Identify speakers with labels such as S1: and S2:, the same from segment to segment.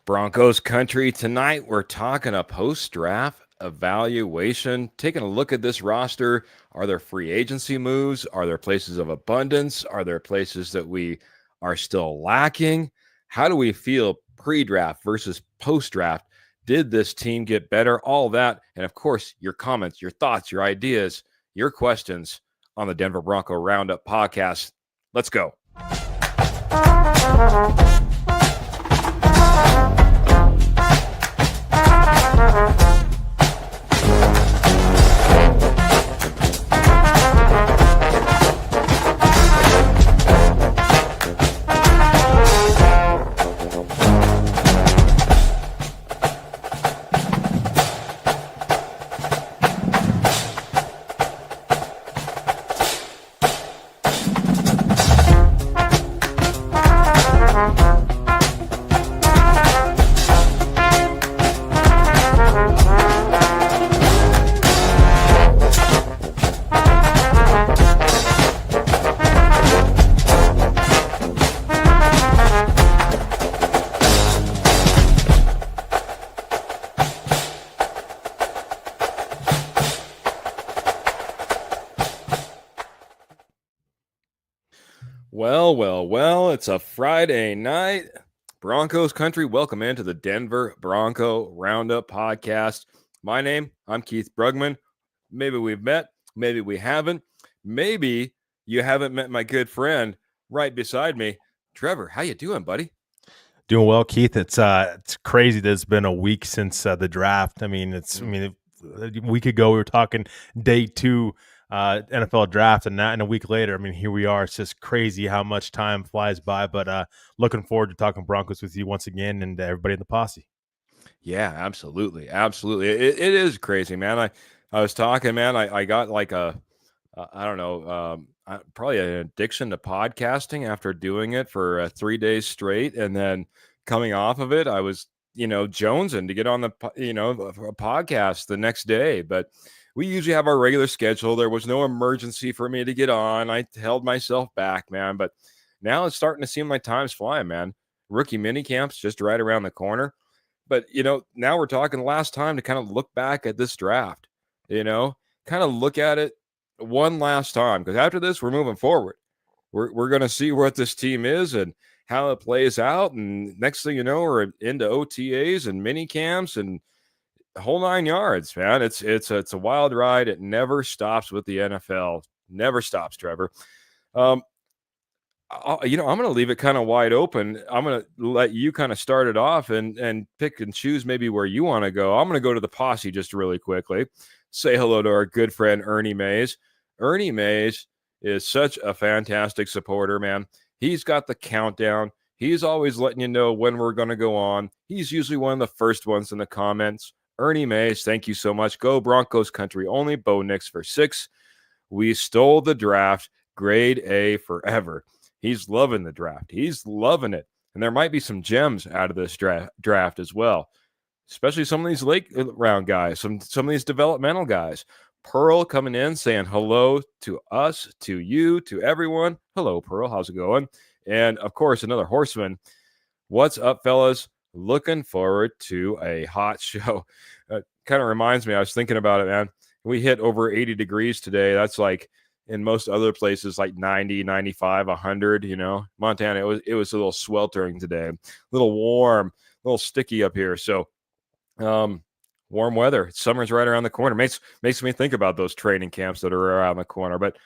S1: Broncos country. Tonight, we're talking a post-draft evaluation, taking a look at this roster. Are there free agency moves? Are there places of abundance? Are there places that we are still lacking? How do we feel pre-draft versus post-draft? Did this team get better? All that. And of course, your comments, your thoughts, your ideas, your questions on the Denver Bronco Roundup podcast. Let's go. Well, it's a Friday night. Broncos country, welcome into the Denver Bronco Roundup podcast. I'm Keith Brugman. Maybe we've met, maybe we haven't. Maybe you haven't met my good friend right beside me. Trevor, how you doing, buddy?
S2: Doing well, Keith. It's crazy that it's been a week since the draft. A week ago we were talking day 2 NFL draft, and a week later, here we are. It's just crazy how much time flies by. But looking forward to talking Broncos with you once again, and everybody in the posse.
S1: Yeah, absolutely. It is crazy, man. I was talking, man. I got like probably an addiction to podcasting after doing it for 3 days straight, and then coming off of it, I was jonesing to get on the a podcast the next day. But we usually have our regular schedule. There was no emergency for me to get on. I held myself back, man. But now it's starting to seem like time's flying, man. Rookie mini camps just right around the corner. But now we're talking last time to kind of look back at this draft. Kind of look at it one last time, because after this, we're moving forward. We're going to see what this team is and how it plays out. And next thing you know, we're into OTAs and mini camps and whole 9 yards, man. It's a wild ride. It never stops with the NFL. Never stops, Trevor. I'm going to leave it kind of wide open. I'm going to let you kind of start it off and pick and choose maybe where you want to go. I'm going to go to the posse just really quickly. Say hello to our good friend, Ernie Mays. Ernie Mays is such a fantastic supporter, man. He's got the countdown. He's always letting you know when we're going to go on. He's usually one of the first ones in the comments. Ernie Mays, thank you so much. Go Broncos country only. Bo Nix for 6. We stole the draft. Grade A forever. He's loving the draft. He's loving it. And there might be some gems out of this draft as well, especially some of these late round guys, some of these developmental guys. Pearl coming in saying hello to us, to you, to everyone. Hello, Pearl. How's it going? And, of course, another horseman. What's up, fellas? Looking forward to a hot show. Kind of reminds me, I was thinking about it, man. We hit over 80 degrees today. That's like in most other places, like 90, 95, 100, Montana, it was a little sweltering today. A little warm, a little sticky up here. So, warm weather. Summer's right around the corner. Makes me think about those training camps that are around the corner. But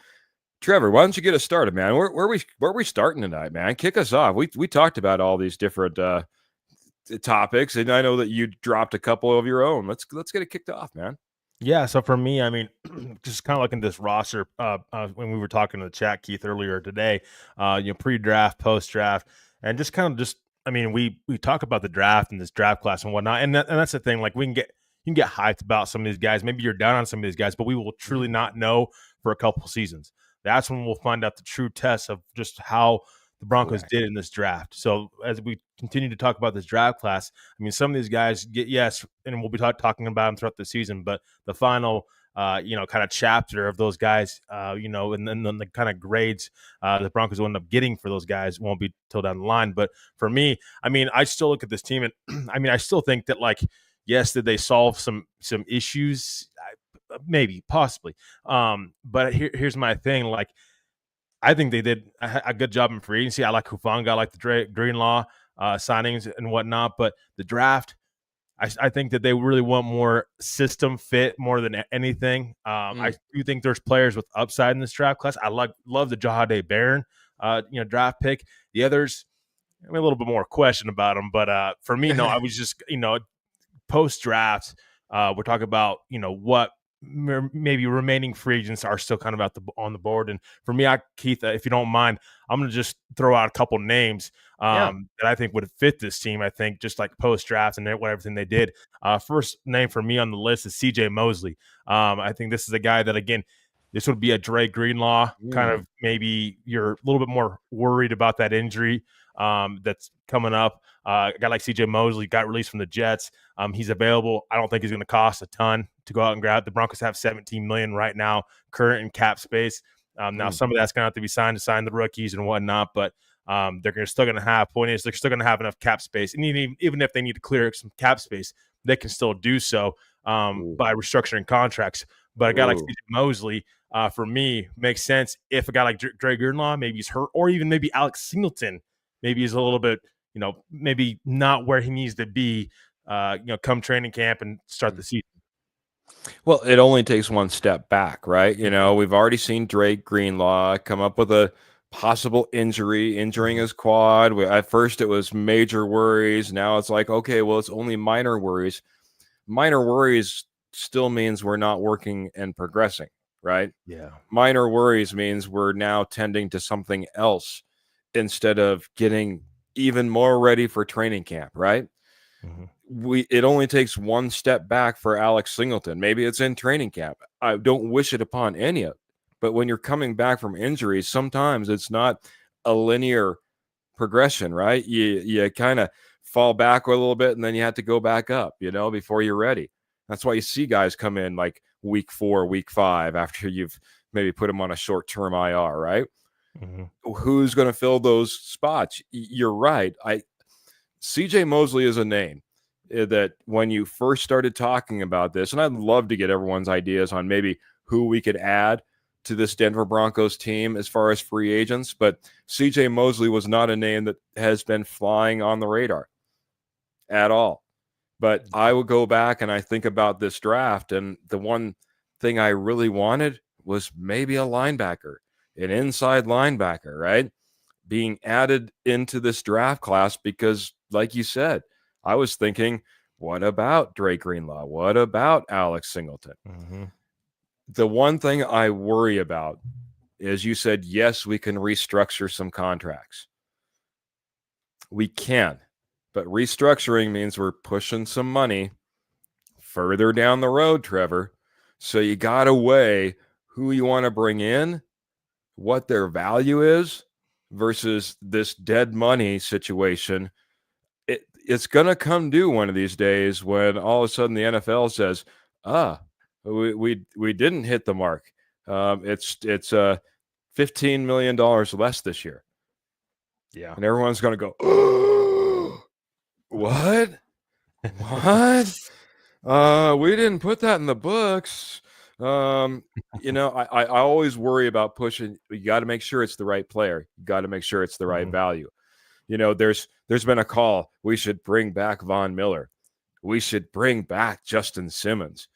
S1: Trevor, why don't you get us started, man? Where are we starting tonight, man? Kick us off. We talked about all these different topics, and I know that you dropped a couple of your own. Let's get it kicked off, man.
S2: Yeah, so for me, just kind of looking at this roster, when we were talking to the chat, Keith, earlier today, pre-draft, post-draft, and we talk about the draft and this draft class and whatnot, and that's the thing. Like, you can get hyped about some of these guys. Maybe you're down on some of these guys, but we will truly not know for a couple seasons. That's when we'll find out the true test of just how the Broncos did in this draft. So as we continue to talk about this draft class, some of these guys get, yes, and we'll be talking about them throughout the season, but the final kind of chapter of those guys, and then the kind of grades the Broncos will end up getting for those guys won't be till down the line. But for me, I mean, I still look at this team and I mean, I still think that yes, did they solve some issues? Maybe, possibly. But here's my thing. I think they did a good job in free agency. I like Hufanga, I like the Greenlaw signings and whatnot. But the draft, I think that they really want more system fit more than anything. I do think there's players with upside in this draft class. I love the Jahade Barron, draft pick. The others, I mean, a little bit more question about them, but for me, no, I was just post draft. We're talking about what maybe remaining free agents are still kind of on the board. And for me, Keith, if you don't mind, I'm going to just throw out a couple names that I think would fit this team. I think just like post draft and everything they did. First name for me on the list is CJ Mosley. I think this is a guy that, again, this would be a Dre Greenlaw kind of, maybe you're a little bit more worried about that injury that's coming up. A guy like CJ Mosley got released from the Jets. He's available. I don't think he's going to cost a ton to go out and grab. The Broncos have $17 million right now, current in cap space. Now some of that's going to have to be signed to sign the rookies and whatnot, but they're still going to have they're still going to have enough cap space. And even if they need to clear some cap space, they can still do so by restructuring contracts. But a guy like CJ Mosley, for me, makes sense. If a guy like Dre Greenlaw, maybe he's hurt, or even maybe Alex Singleton, maybe he's a little bit, maybe not where he needs to be, come training camp and start the season.
S1: Well, it only takes one step back, right? We've already seen Drake Greenlaw come up with a possible injuring his quad. At first, it was major worries. Now it's like, okay, well, it's only minor worries. Minor worries still means we're not working and progressing, right?
S2: Yeah.
S1: Minor worries means we're now tending to something else instead of getting even more ready for training camp, right? It only takes one step back for Alex Singleton. Maybe it's in training camp. I don't wish it upon any of it. But when you're coming back from injuries, sometimes it's not a linear progression, right? You kind of fall back a little bit and then you have to go back up, before you're ready. That's why you see guys come in like week 4, week 5 after you've maybe put them on a short-term IR, right? Who's going to fill those spots? You're right. CJ Mosley is a name that when you first started talking about this, and I'd love to get everyone's ideas on maybe who we could add to this Denver Broncos team as far as free agents, but CJ Mosley was not a name that has been flying on the radar at all. But I would go back and I think about this draft, and the one thing I really wanted was maybe a linebacker, an inside linebacker, right? Being added into this draft class because, like you said, I was thinking, what about Drake Greenlaw? What about Alex Singleton? The one thing I worry about is you said, yes, we can restructure some contracts. We can, but restructuring means we're pushing some money further down the road, Trevor. So you got to weigh who you want to bring in, what their value is versus this dead money situation. It's going to come due one of these days when all of a sudden the NFL says, we didn't hit the mark. It's $15 million less this year.
S2: Yeah.
S1: And everyone's going to go, oh, what? What? We didn't put that in the books. I always worry about pushing. You got to make sure it's the right player. You got to make sure it's the right value. There's been a call. We should bring back Von Miller. We should bring back Justin Simmons.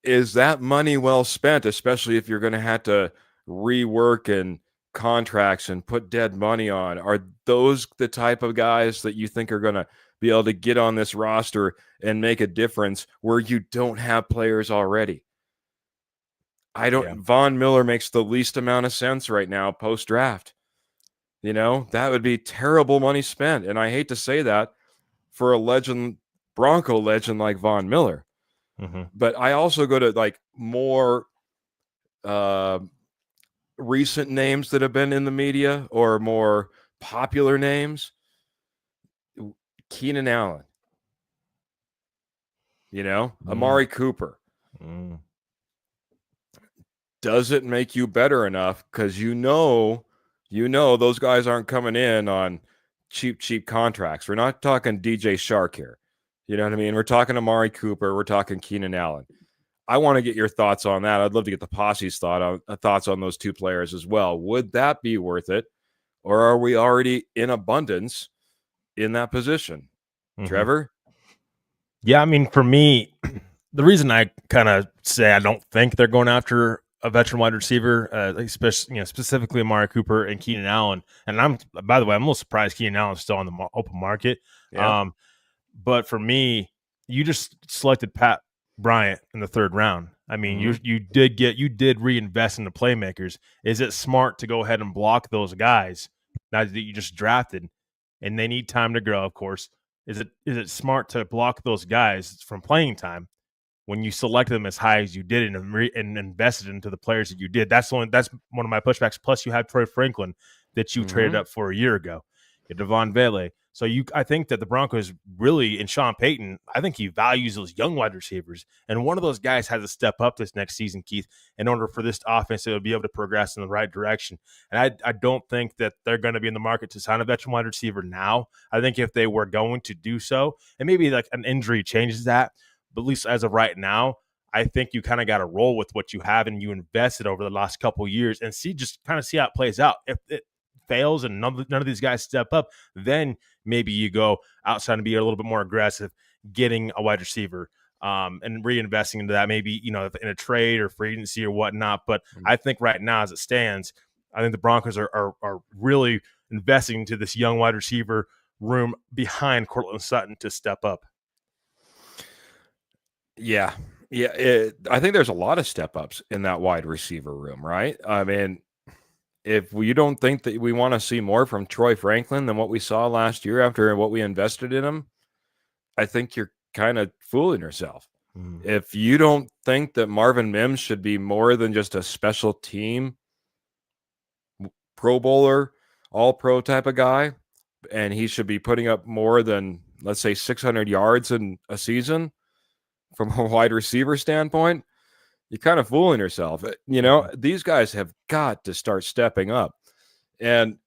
S1: Is that money well spent, especially if you're going to have to rework and contracts and put dead money on? Are those the type of guys that you think are going to be able to get on this roster and make a difference where you don't have players already? Von Miller makes the least amount of sense right now post-draft. That would be terrible money spent. And I hate to say that for a Bronco legend like Von Miller. But I also go to like more recent names that have been in the media or more popular names. Keenan Allen, Amari Cooper. does it make you better enough? Because those guys aren't coming in on cheap contracts. We're not talking DJ Shark here. You know what I mean? We're talking Amari Cooper. We're talking Keenan Allen. I want to get your thoughts on that. I'd love to get the posse's thoughts on those two players as well. Would that be worth it, or are we already in abundance in that position? Trevor?
S2: Yeah, I mean, for me, the reason I kind of say I don't think they're going after a veteran wide receiver, especially specifically Amari Cooper and Keenan Allen, and by the way, I'm a little surprised Keenan Allen's still on the open market.
S1: Yeah.
S2: But for me, you just selected Pat Bryant in the third round. I mean, you did reinvest in the playmakers. Is it smart to go ahead and block those guys now that you just drafted, and they need time to grow? Of course, is it smart to block those guys from playing time when you selected them as high as you did and invested into the players that you did? That's one of my pushbacks. Plus, you had Troy Franklin that you traded up for a year ago. You had Devon Vele. So I think that the Broncos really, and Sean Payton, I think he values those young wide receivers. And one of those guys has to step up this next season, Keith, in order for this offense to be able to progress in the right direction. And I don't think that they're going to be in the market to sign a veteran wide receiver now. I think if they were going to do so, and maybe like an injury changes that, but at least as of right now, I think you kind of got to roll with what you have and you invested over the last couple of years and see how it plays out. If it fails and none of these guys step up, then maybe you go outside and be a little bit more aggressive, getting a wide receiver and reinvesting into that, maybe, in a trade or free agency or whatnot. But I think right now, as it stands, I think the Broncos are really investing into this young wide receiver room behind Courtland Sutton to step up.
S1: Yeah. I think there's a lot of step ups in that wide receiver room, right? I mean, if you don't think that we want to see more from Troy Franklin than what we saw last year after what we invested in him, I think you're kind of fooling yourself. If you don't think that Marvin Mims should be more than just a special team Pro Bowler, all pro type of guy, and he should be putting up more than, let's say, 600 yards in a season from a wide receiver standpoint, you're kind of fooling yourself. These guys have got to start stepping up. And,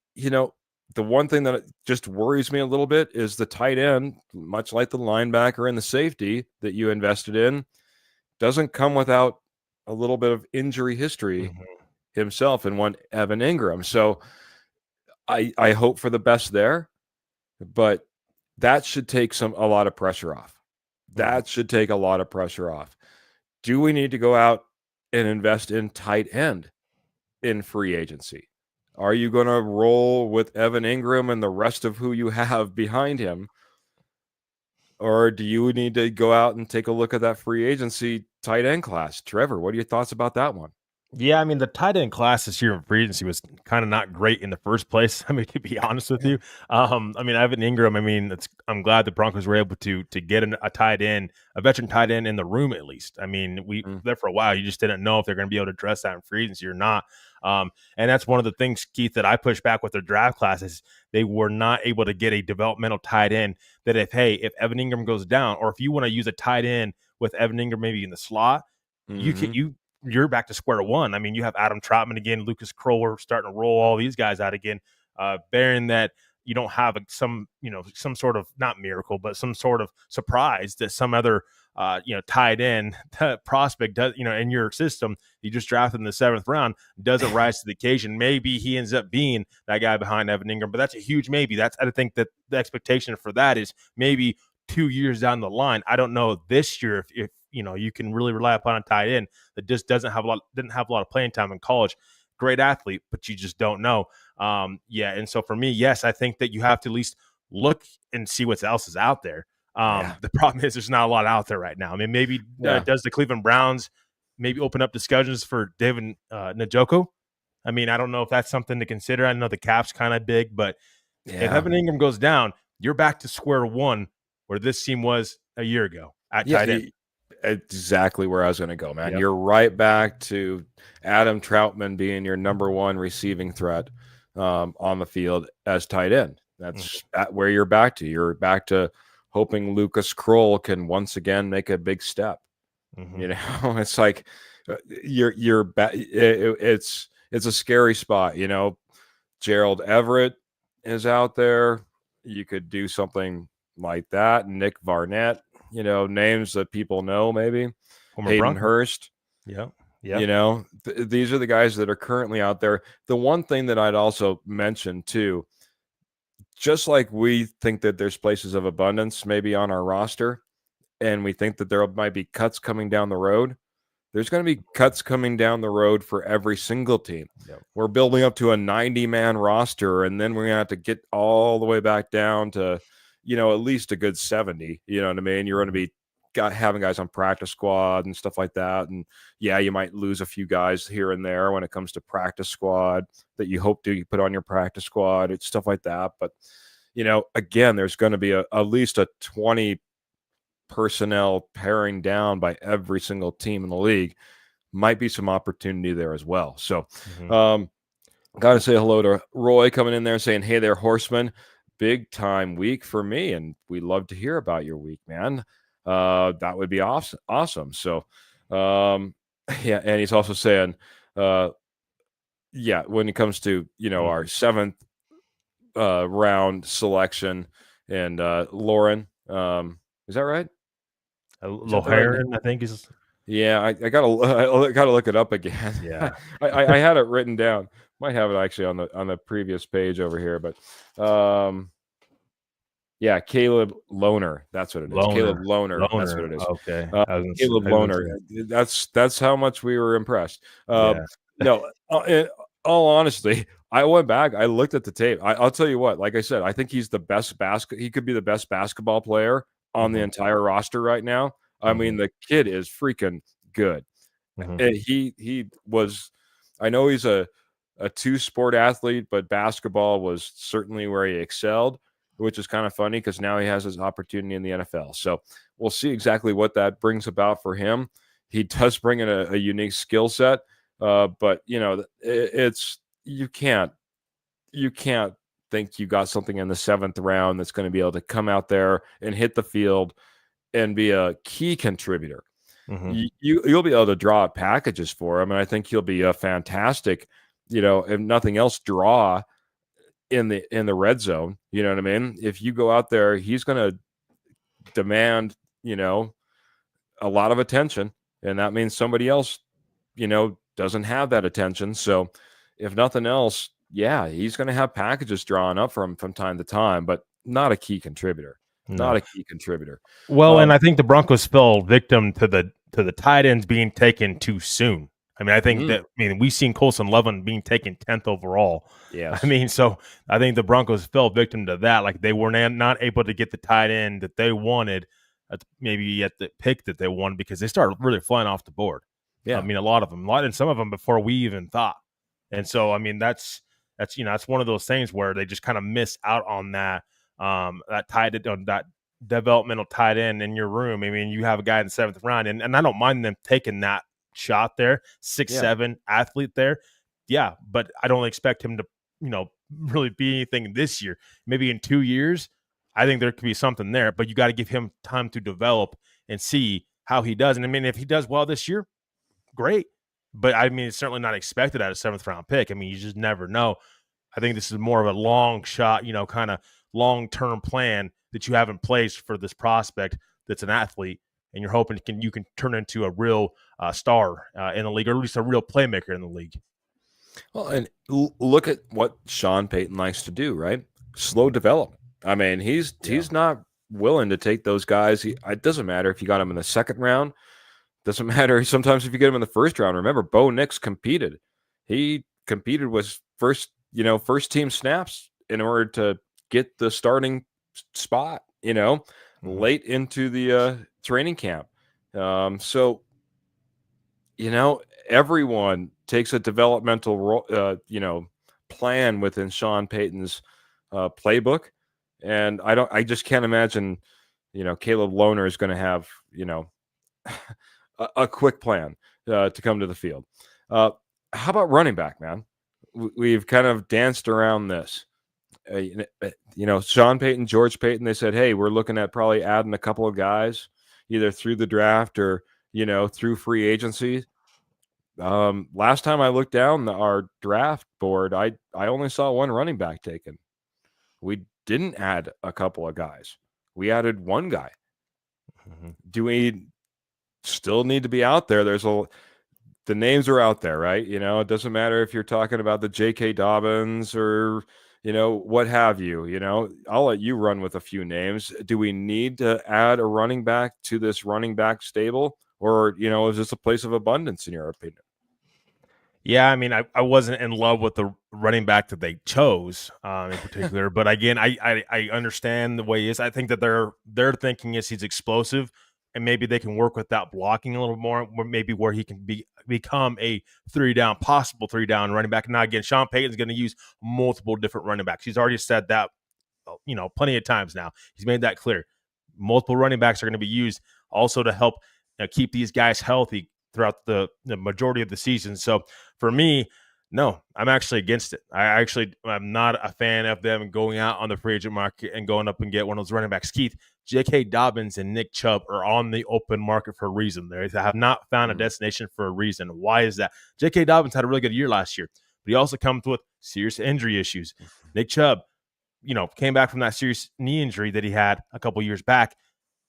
S1: the one thing that just worries me a little bit is the tight end, much like the linebacker and the safety that you invested in, doesn't come without a little bit of injury history himself and one Evan Ingram. So I hope for the best there, but that should take a lot of pressure off. That should take a lot of pressure off. Do we need to go out and invest in tight end in free agency? Are you going to roll with Evan Ingram and the rest of who you have behind him? Or do you need to go out and take a look at that free agency tight end class? Trevor, what are your thoughts about that one?
S2: Yeah, I mean, the tight end class this year in free agency was kind of not great in the first place. I mean, to be honest with you, Evan Ingram. I'm glad the Broncos were able to get a tight end, a veteran tight end in the room at least. I mean, we there for a while. You just didn't know if they're going to be able to address that in free agency or not. And that's one of the things, Keith, that I push back with their draft classes. They were not able to get a developmental tight end that if Evan Ingram goes down, or if you want to use a tight end with Evan Ingram maybe in the slot, you're back to square one. I mean, you have Adam Troutman again, Lucas Kroll starting to roll all these guys out again, bearing that you don't have some sort of, not miracle, but some sort of surprise that some other tight end prospect does, in your system, you just drafted in the 7th round, doesn't rise to the occasion. Maybe he ends up being that guy behind Evan Ingram, but that's a huge maybe. I think that the expectation for that is maybe 2 years down the line. I don't know this year if you can really rely upon a tight end that just didn't have a lot of playing time in college. Great athlete, but you just don't know. And so for me, yes, I think that you have to at least look and see what else is out there. The problem is there's not a lot out there right now. I mean, maybe does the Cleveland Browns maybe open up discussions for David Njoku? I mean, I don't know if that's something to consider. I know the cap's kind of big, but if Evan Ingram goes down, you're back to square one where this team was a year ago at tight end.
S1: Exactly where I was going to go, man. Yep. You're right back to Adam Troutman being your number one receiving threat on the field as tight end. That's where you're back to. You're back to hoping Lucas Kroll can once again make a big step. It's like, it's a scary spot. Gerald Everett is out there. You could do something like that. Nick Varnett, names that people know, maybe
S2: Former
S1: Hayden
S2: Bronco.
S1: Hurst.
S2: Yeah. Yeah.
S1: These are the guys that are currently out there. The one thing that I'd also mention too, just like we think that there's places of abundance maybe on our roster, and we think that there might be cuts coming down the road, there's going to be cuts coming down the road for every single team.
S2: Yep.
S1: We're building up to a 90-man roster, and then we're going to have to get all the way back down to, at least a good 70. You know what I mean? You're going to be having guys on practice squad and stuff like that. And yeah, you might lose a few guys here and there when it comes to practice squad that you hope to put on your practice squad. It's stuff like that. But, again, there's going to be at least a 20 personnel paring down by every single team in the league. Might be some opportunity there as well. So, got to say hello to Roy coming in there and saying, hey there, Horseman. Big time week for me, and we love to hear about your week, man. That would be awesome. So, yeah, and he's also saying, yeah, when it comes to our 7th round selection, and Lauren, is that right? Is that the right name?
S2: Loharan, I think is.
S1: Yeah, I gotta look it up again.
S2: Yeah.
S1: I had it written down. Might have it actually on the previous page over here, but yeah, Caleb Lohner. That's what it is. Caleb Lohner. That's what it is.
S2: Okay.
S1: Caleb Lohner. That's how much we were impressed.
S2: Yeah.
S1: No, in all honesty, I went back. I looked at the tape. I'll tell you what. Like I said, I think he's the best He could be the best basketball player on the entire roster right now. I mean, the kid is freaking good. And he was. I know he's a two-sport athlete, but basketball was certainly where he excelled, which is kind of funny because now he has his opportunity in the NFL. So we'll see exactly what that brings about for him. He does bring in a unique skill set, but it's you can't think you got something in the 7th round that's going to be able to come out there and hit the field and be a key contributor. You'll be able to draw up packages for him, and I think he'll be a fantastic, if nothing else, draw in the red zone. You know what I mean? If you go out there, he's going to demand, a lot of attention, and that means somebody else, doesn't have that attention. So if nothing else, yeah, he's going to have packages drawn up from time to time, but not a key contributor.
S2: No.
S1: Not a key contributor.
S2: Well, and I think the Broncos fell victim to the tight ends being taken too soon. I mean, I think we've seen Colson Levin being taken 10th overall.
S1: Yes.
S2: I mean, so I think the Broncos fell victim to that. Like they were not able to get the tight end that they wanted, maybe at the pick that they wanted, because they started really flying off the board.
S1: Yeah.
S2: I mean, a lot of them, and some of them before we even thought. And so, I mean, that's one of those things where they just kind of miss out on that that developmental tight end in your room. I mean, you have a guy in the 7th round, and I don't mind them taking that shot there, 6'7" athlete there. Yeah, but I don't expect him to, really be anything this year. Maybe in 2 years, I think there could be something there, but you got to give him time to develop and see how he does. And I mean, if he does well this year, great. But I mean, it's certainly not expected at a 7th round pick. I mean, you just never know. I think this is more of a long shot, kind of long-term plan that you have in place for this prospect that's an athlete, and you're hoping you can turn into a real star in the league, or at least a real playmaker in the league.
S1: Well, and look at what Sean Payton likes to do, right? Slow development. I mean, he's not willing to take those guys. It doesn't matter if you got him in the 2nd round. Doesn't matter sometimes if you get him in the 1st round. Remember, Bo Nix competed. He competed with first team snaps in order to get the starting spot, late into the training camp. So, everyone takes a developmental role, plan within Sean Payton's playbook. And I just can't imagine, Caleb Lohner is going to have, a quick plan to come to the field. How about running back, man? We've kind of danced around this. Sean Payton, George Payton, they said, hey, we're looking at probably adding a couple of guys either through the draft or, through free agency. Last time I looked down our draft board, I only saw one running back taken. We didn't add a couple of guys. We added one guy.
S2: Mhm.
S1: Do we still need to be out there? The names are out there, right? It doesn't matter if you're talking about the J.K. Dobbins or what have you. I'll let you run with a few names. Do we need to add a running back to this running back stable, or is this a place of abundance in your opinion?
S2: Yeah, I mean, I wasn't in love with the running back that they chose in particular, but again, I understand the way he is. I think that their thinking is he's explosive, and maybe they can work with that blocking a little more, maybe where he can become a possible 3 down running back. Now, again, Sean Payton's going to use multiple different running backs. He's already said that, plenty of times now. He's made that clear. Multiple running backs are going to be used also to help keep these guys healthy throughout the majority of the season. So for me, no, I'm actually against it. I'm not a fan of them going out on the free agent market and going up and get one of those running backs. Keith, J.K. Dobbins and Nick Chubb are on the open market for a reason. They have not found a destination for a reason. Why is that? J.K. Dobbins had a really good year last year, but he also comes with serious injury issues. Nick Chubb, came back from that serious knee injury that he had a couple years back.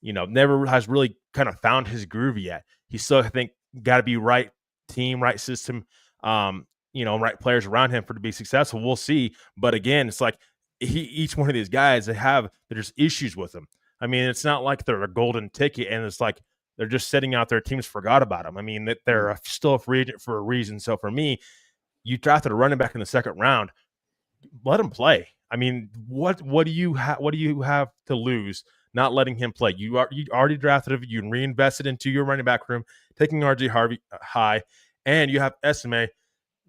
S2: Never has really kind of found his groove yet. He's still, I think, got to be right team, right system, right players around him for to be successful. We'll see. But again, it's like each one of these guys, there's issues with them. I mean, it's not like they're a golden ticket and it's like they're just sitting out there. Teams forgot about them. I mean, that they're still a free agent for a reason. So for me, you drafted a running back in the second round, let him play. I mean, what do you have to lose not letting him play? You already drafted him. You reinvested into your running back room, taking RJ Harvey high, and you have SMA.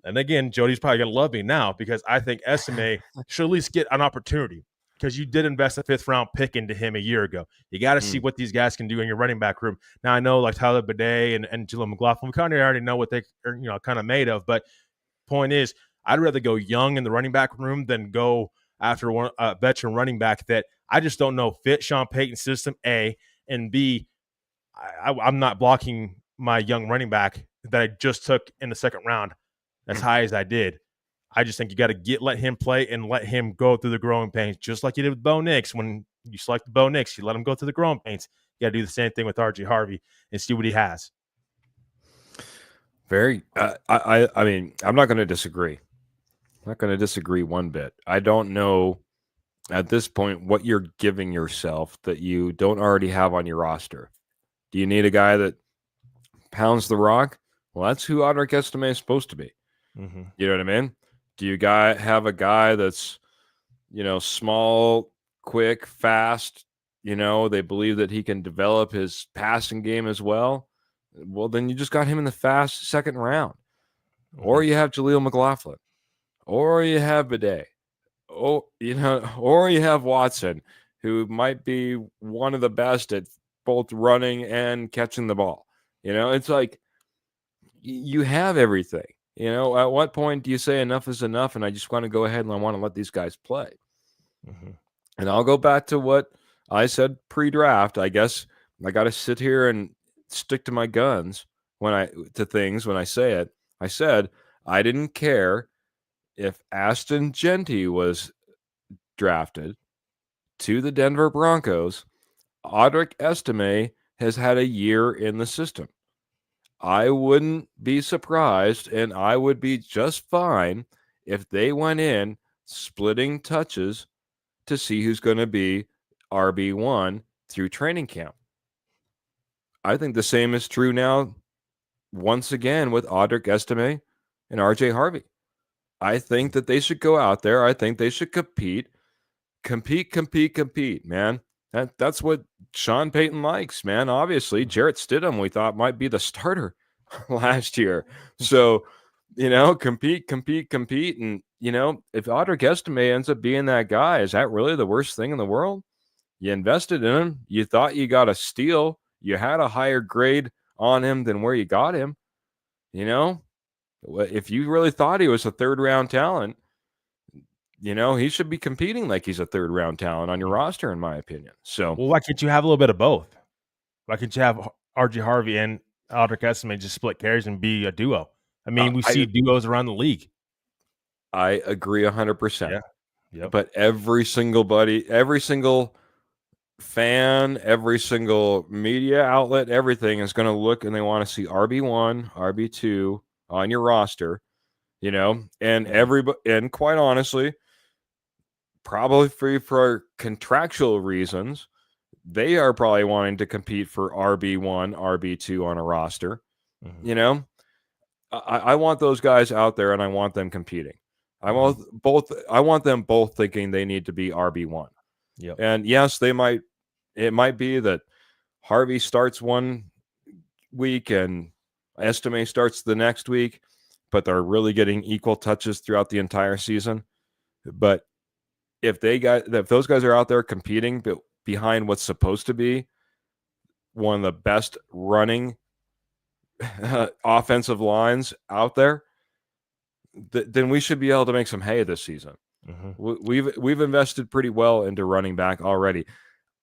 S2: And again, Jody's probably gonna love me now because I think SMA should at least get an opportunity because you did invest a 5th-round pick into him a year ago. You got to see what these guys can do in your running back room. Now I know like Tyler Bidet and Jaleel McLaughlin, we kind of already know what they are, kind of made of. But point is, I'd rather go young in the running back room than go after a veteran running back that I just don't know fit Sean Payton's system, A, and B, I'm not blocking my young running back that I just took in the second round as high as I did. I just think you got to let him play and let him go through the growing pains, just like you did with Bo Nix. When you selected Bo Nix, you let him go through the growing pains. You got to do the same thing with RJ Harvey and see what he has.
S1: I mean, I'm not going to disagree. I'm not going to disagree one bit. I don't know at this point what you're giving yourself that you don't already have on your roster. Do you need a guy that pounds the rock? Well, that's who Audric Estime is supposed to be.
S2: Mm-hmm.
S1: You know what I mean? Do you have a guy that's, small, quick, fast? They believe that he can develop his passing game as well. Well, then you just got him in the fast second round.
S2: Mm-hmm.
S1: Or you have Jaleel McLaughlin. Or you have Bidet. Or you have Watson, who might be one of the best at both running and catching the ball. It's like you have everything. At what point do you say enough is enough and I just want to go ahead and I want to let these guys play?
S2: Mm-hmm.
S1: And I'll go back to what I said pre-draft. I guess I got to sit here and stick to my guns when I say it. I said I didn't care if Ashton Jeanty was drafted to the Denver Broncos. Audric Estime has had a year in the system. I wouldn't be surprised, and I would be just fine if they went in splitting touches to see who's going to be RB1 through training camp. I think the same is true now, once again, with Audric Estime and RJ Harvey. I think that they should go out there. I think they should compete, man. That's what Sean Payton likes, man. Obviously, Jarrett Stidham we thought might be the starter last year. So, compete. And, if Audric Estime ends up being that guy, is that really the worst thing in the world? You invested in him. You thought you got a steal. You had a higher grade on him than where you got him. If you really thought he was a third-round talent, he should be competing like he's a third-round talent on your roster, in my opinion. So,
S2: well, why can't you have a little bit of both? Why can't you have RJ Harvey and Audric Estime just split carries and be a duo? I mean, we see duos around the league.
S1: I agree 100%.
S2: Yeah. Yep.
S1: But every single fan, every single media outlet, everything is going to look and they want to see RB1, RB2 on your roster, and quite honestly, probably for contractual reasons, they are probably wanting to compete for RB1, RB2 on a roster.
S2: Mhm.
S1: You know, I want those guys out there and I want them competing. I want them both thinking they need to be RB1.
S2: Yep.
S1: And yes, it might be that Harvey starts one week and Estime starts the next week, but they're really getting equal touches throughout the entire season. But if those guys are out there competing behind what's supposed to be one of the best running offensive lines out there, then we should be able to make some hay this season. We've invested pretty well into running back already.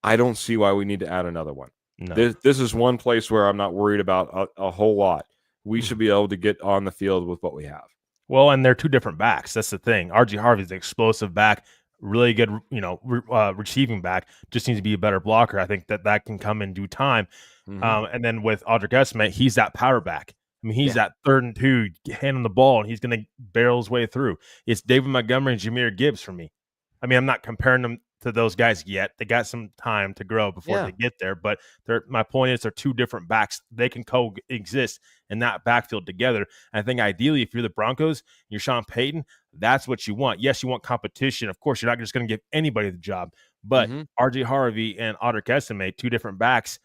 S1: I don't see why we need to add another one.
S2: No.
S1: This is one place where I'm not worried about a whole lot. We should be able to get on the field with what we have.
S2: Well, and they're two different backs. That's the thing. RG Harvey's an explosive back, really good, receiving back. Just needs to be a better blocker. I think that can come in due time. And then with Audric Estimate, he's that power back. I mean, he's that 3rd and 2, handing the ball, and he's going to barrel his way through. It's David Montgomery and Jahmyr Gibbs for me. I mean, I'm not comparing them to those guys yet. They got some time to grow before they get there. But my point is they're two different backs. They can coexist in that backfield together. And I think ideally, if you're the Broncos, you're Sean Payton, that's what you want. Yes, you want competition. Of course, you're not just going to give anybody the job. But RJ Harvey and Audric Estimate, two different backs,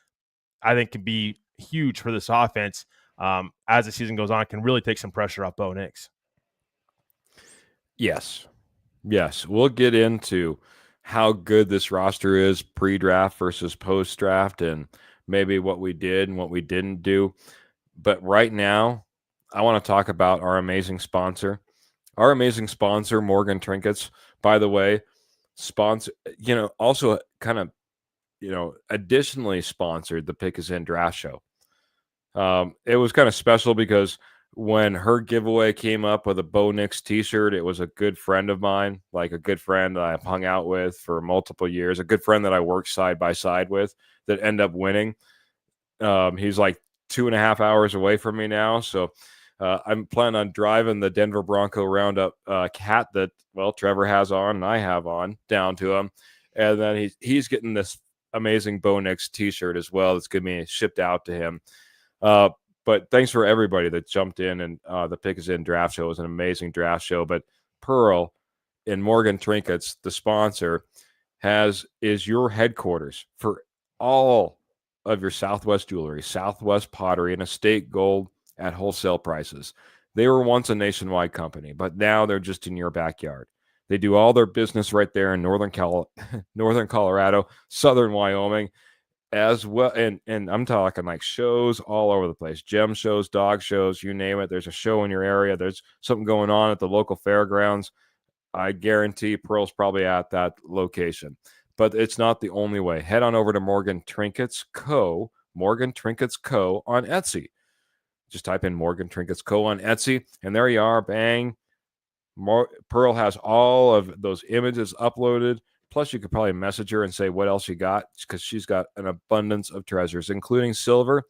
S2: I think can be huge for this offense as the season goes on, can really take some pressure off Bo Nix.
S1: Yes. We'll get into how good this roster is pre-draft versus post-draft and maybe what we did and what we didn't do. But right now, I want to talk about our amazing sponsor. Our amazing sponsor, Morgan Trinkets, by the way, also kind of, additionally sponsored the Pick Is In Draft Show. It was kind of special because when her giveaway came up with a Bo Nix t-shirt, it was a good friend of mine, like a good friend that I've hung out with for multiple years, a good friend that I worked side by side with that ended up winning. He's like 2.5 hours away from me now. So I'm planning on driving the Denver Bronco Roundup hat that, Trevor has on and I have on down to him. And then he's getting this amazing Bo Nix t-shirt as well. That's going to be shipped out to him. But thanks for everybody that jumped in, and the Pick Is In Draft Show was an amazing draft show. But Pearl and Morgan Trinkets, the sponsor, is your headquarters for all of your Southwest jewelry, Southwest pottery, and estate gold at wholesale prices. They were once a nationwide company, but now they're just in your backyard. They do all their business right there in northern Colorado, southern Wyoming, as well. And I'm talking like shows all over the place, gem shows, dog shows, you name it. There's a show in your area. There's something going on at the local fairgrounds. I guarantee Pearl's probably at that location. But it's not the only way. Head on over to Morgan Trinkets Co. on Etsy. Just type in Morgan Trinkets Co. on Etsy, and there you are. Bang. Pearl has all of those images uploaded. Plus, you could probably message her and say what else you got, because she's got an abundance of treasures, including silver,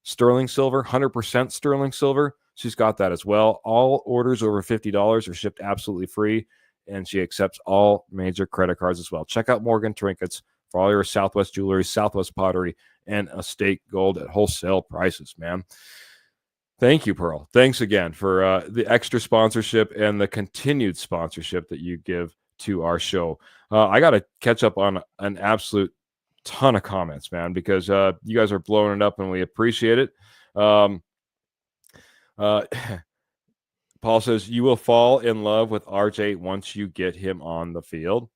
S1: sterling silver, 100% sterling silver. She's got that as well. All orders over $50 are shipped absolutely free, and she accepts all major credit cards as well. Check out Morgan Trinkets for all your Southwest jewelry, Southwest pottery, and estate gold at wholesale prices, man. Thank you, Pearl. Thanks again for the extra sponsorship and the continued sponsorship that you give to our show. I got to catch up on an absolute ton of comments, man, because you guys are blowing it up and we appreciate it. Paul says, you will fall in love with RJ once you get him on the field.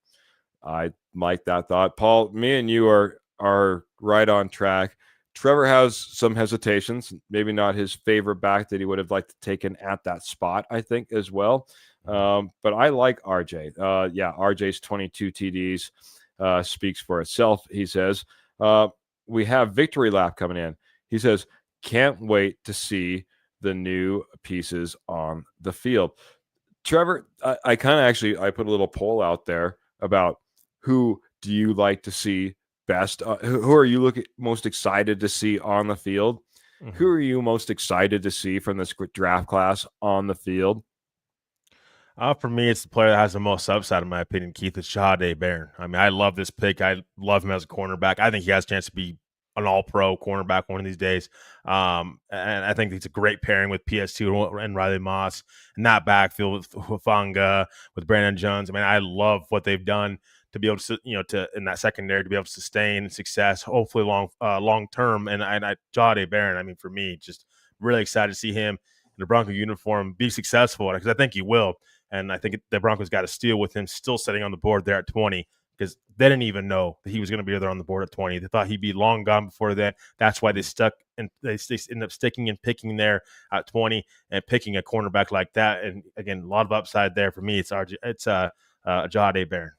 S1: I like that thought. Paul, me and you are right on track. Trevor has some hesitations, maybe not his favorite back that he would have liked to taken at that spot, I think, as well. But I like RJ. RJ's 22 TDs speaks for itself, he says. We have Victory Lap coming in. He says, can't wait to see the new pieces on the field. Trevor, I kind of actually I put a little poll out there about who do you like to see best? Who are you most excited to see on the field? Who are you most excited to see from this draft class on the field?
S2: For me, it's the player that has the most upside, in my opinion, Keith. It's Shahade Barron. I mean, I love this pick. I love him as a cornerback. I think he has a chance to be an all-pro cornerback one of these days. And I think he's a great pairing with PS2 and Riley Moss. And that backfield with Hufanga, with Brandon Jones. I mean, I love what they've done to be able to, to in that secondary to be able to sustain success, hopefully long term. And Shahade Barron, I mean, for me, just really excited to see him in the Bronco uniform be successful, because I think he will. And I think the Broncos got a steal with him still sitting on the board there at 20, because they didn't even know that he was going to be there on the board at 20. They thought he'd be long gone before that. That's why they stuck and they ended up sticking and picking there at 20 and picking a cornerback like that. And again, a lot of upside there for me. It's Jahade Barron.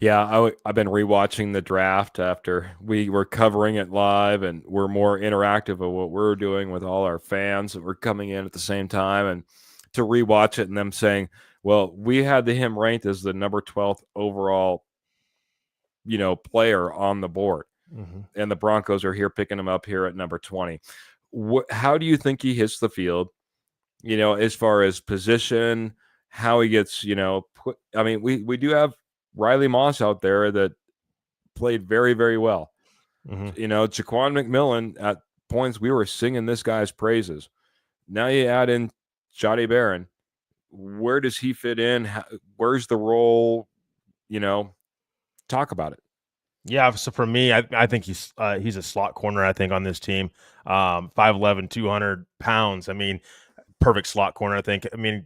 S1: Yeah, I've been rewatching the draft after we were covering it live, and we're more interactive of what we're doing with all our fans that were coming in at the same time, and to rewatch it and them saying, well, we had him ranked as the number 12th overall, player on the board.
S2: Mm-hmm.
S1: And the Broncos are here picking him up here at number 20. How do you think he hits the field? As far as position, how he gets, put. I mean, we do have Riley Moss out there that played very, very well.
S2: Mm-hmm.
S1: Jaquan McMillan, at points we were singing this guy's praises. Now you add in Shahade Barron. Where does he fit in? Where's the role? Talk about it.
S2: Yeah, so for me, I think he's a slot corner, I think, on this team. 5'11", 200 pounds. I mean, perfect slot corner, I think. I mean,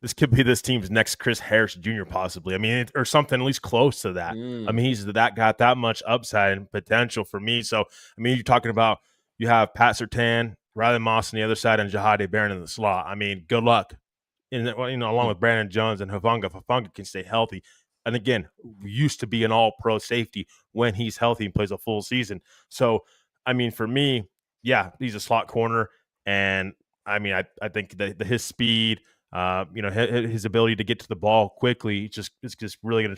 S2: this could be this team's next Chris Harris Jr. possibly. I mean, or something at least close to that. I mean, he's got that much upside and potential for me. So, I mean, you're talking about you have Pat Surtain, Riley Moss on the other side, and Shahade Barron in the slot. I mean, good luck. Along with Brandon Jones and Hufanga. If Hufanga can stay healthy, and again, used to be an all-pro safety when he's healthy and plays a full season. So, I mean, for me, yeah, he's a slot corner, and I mean, I think that his speed, his ability to get to the ball quickly, it's just really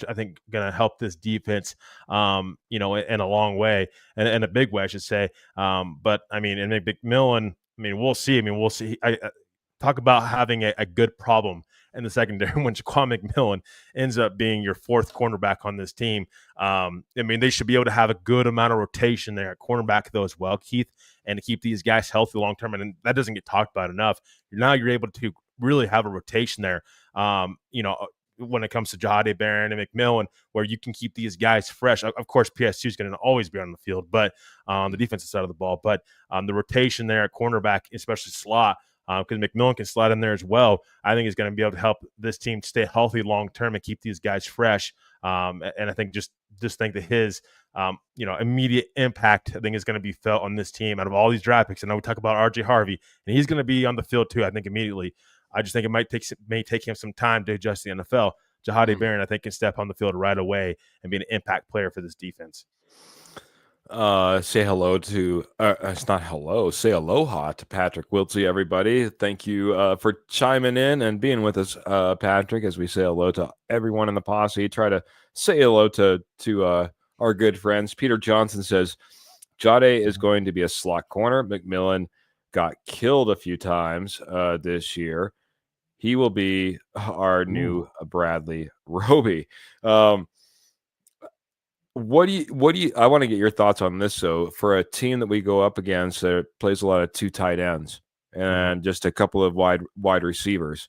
S2: gonna help this defense, in a long way, and a big way, I should say. But I mean, and McMillan, I mean, we'll see. I talk about having a good problem in the secondary when Jaquan McMillan ends up being your fourth cornerback on this team. I mean, they should be able to have a good amount of rotation there at cornerback, though, as well, Keith, and to keep these guys healthy long term. And that doesn't get talked about enough. Now you're able to really have a rotation there, when it comes to Shahade Barron and McMillan, where you can keep these guys fresh. Of course, PS2 is going to always be on the field, but on the defensive side of the ball. But the rotation there at cornerback, especially slot, because McMillan can slide in there as well, I think is going to be able to help this team stay healthy long term and keep these guys fresh. And I think just think that his immediate impact, I think, is going to be felt on this team out of all these draft picks. And I would talk about RJ Harvey, and he's going to be on the field too, I think, immediately. I just think it may take him some time to adjust the NFL. Shahade Barron, I think, can step on the field right away and be an impact player for this defense.
S1: Say hello to it's not hello, say aloha to Patrick Wiltsey, everybody. Thank you for chiming in and being with us, Patrick, as we say hello to everyone in the posse. Try to say hello to our good friends. Peter Johnson says Shahade is going to be a slot corner. McMillan got killed a few times this year. He will be our new Bradley Roby. What do you I want to get your thoughts on this. So for a team that we go up against that plays a lot of two tight ends and just a couple of wide receivers,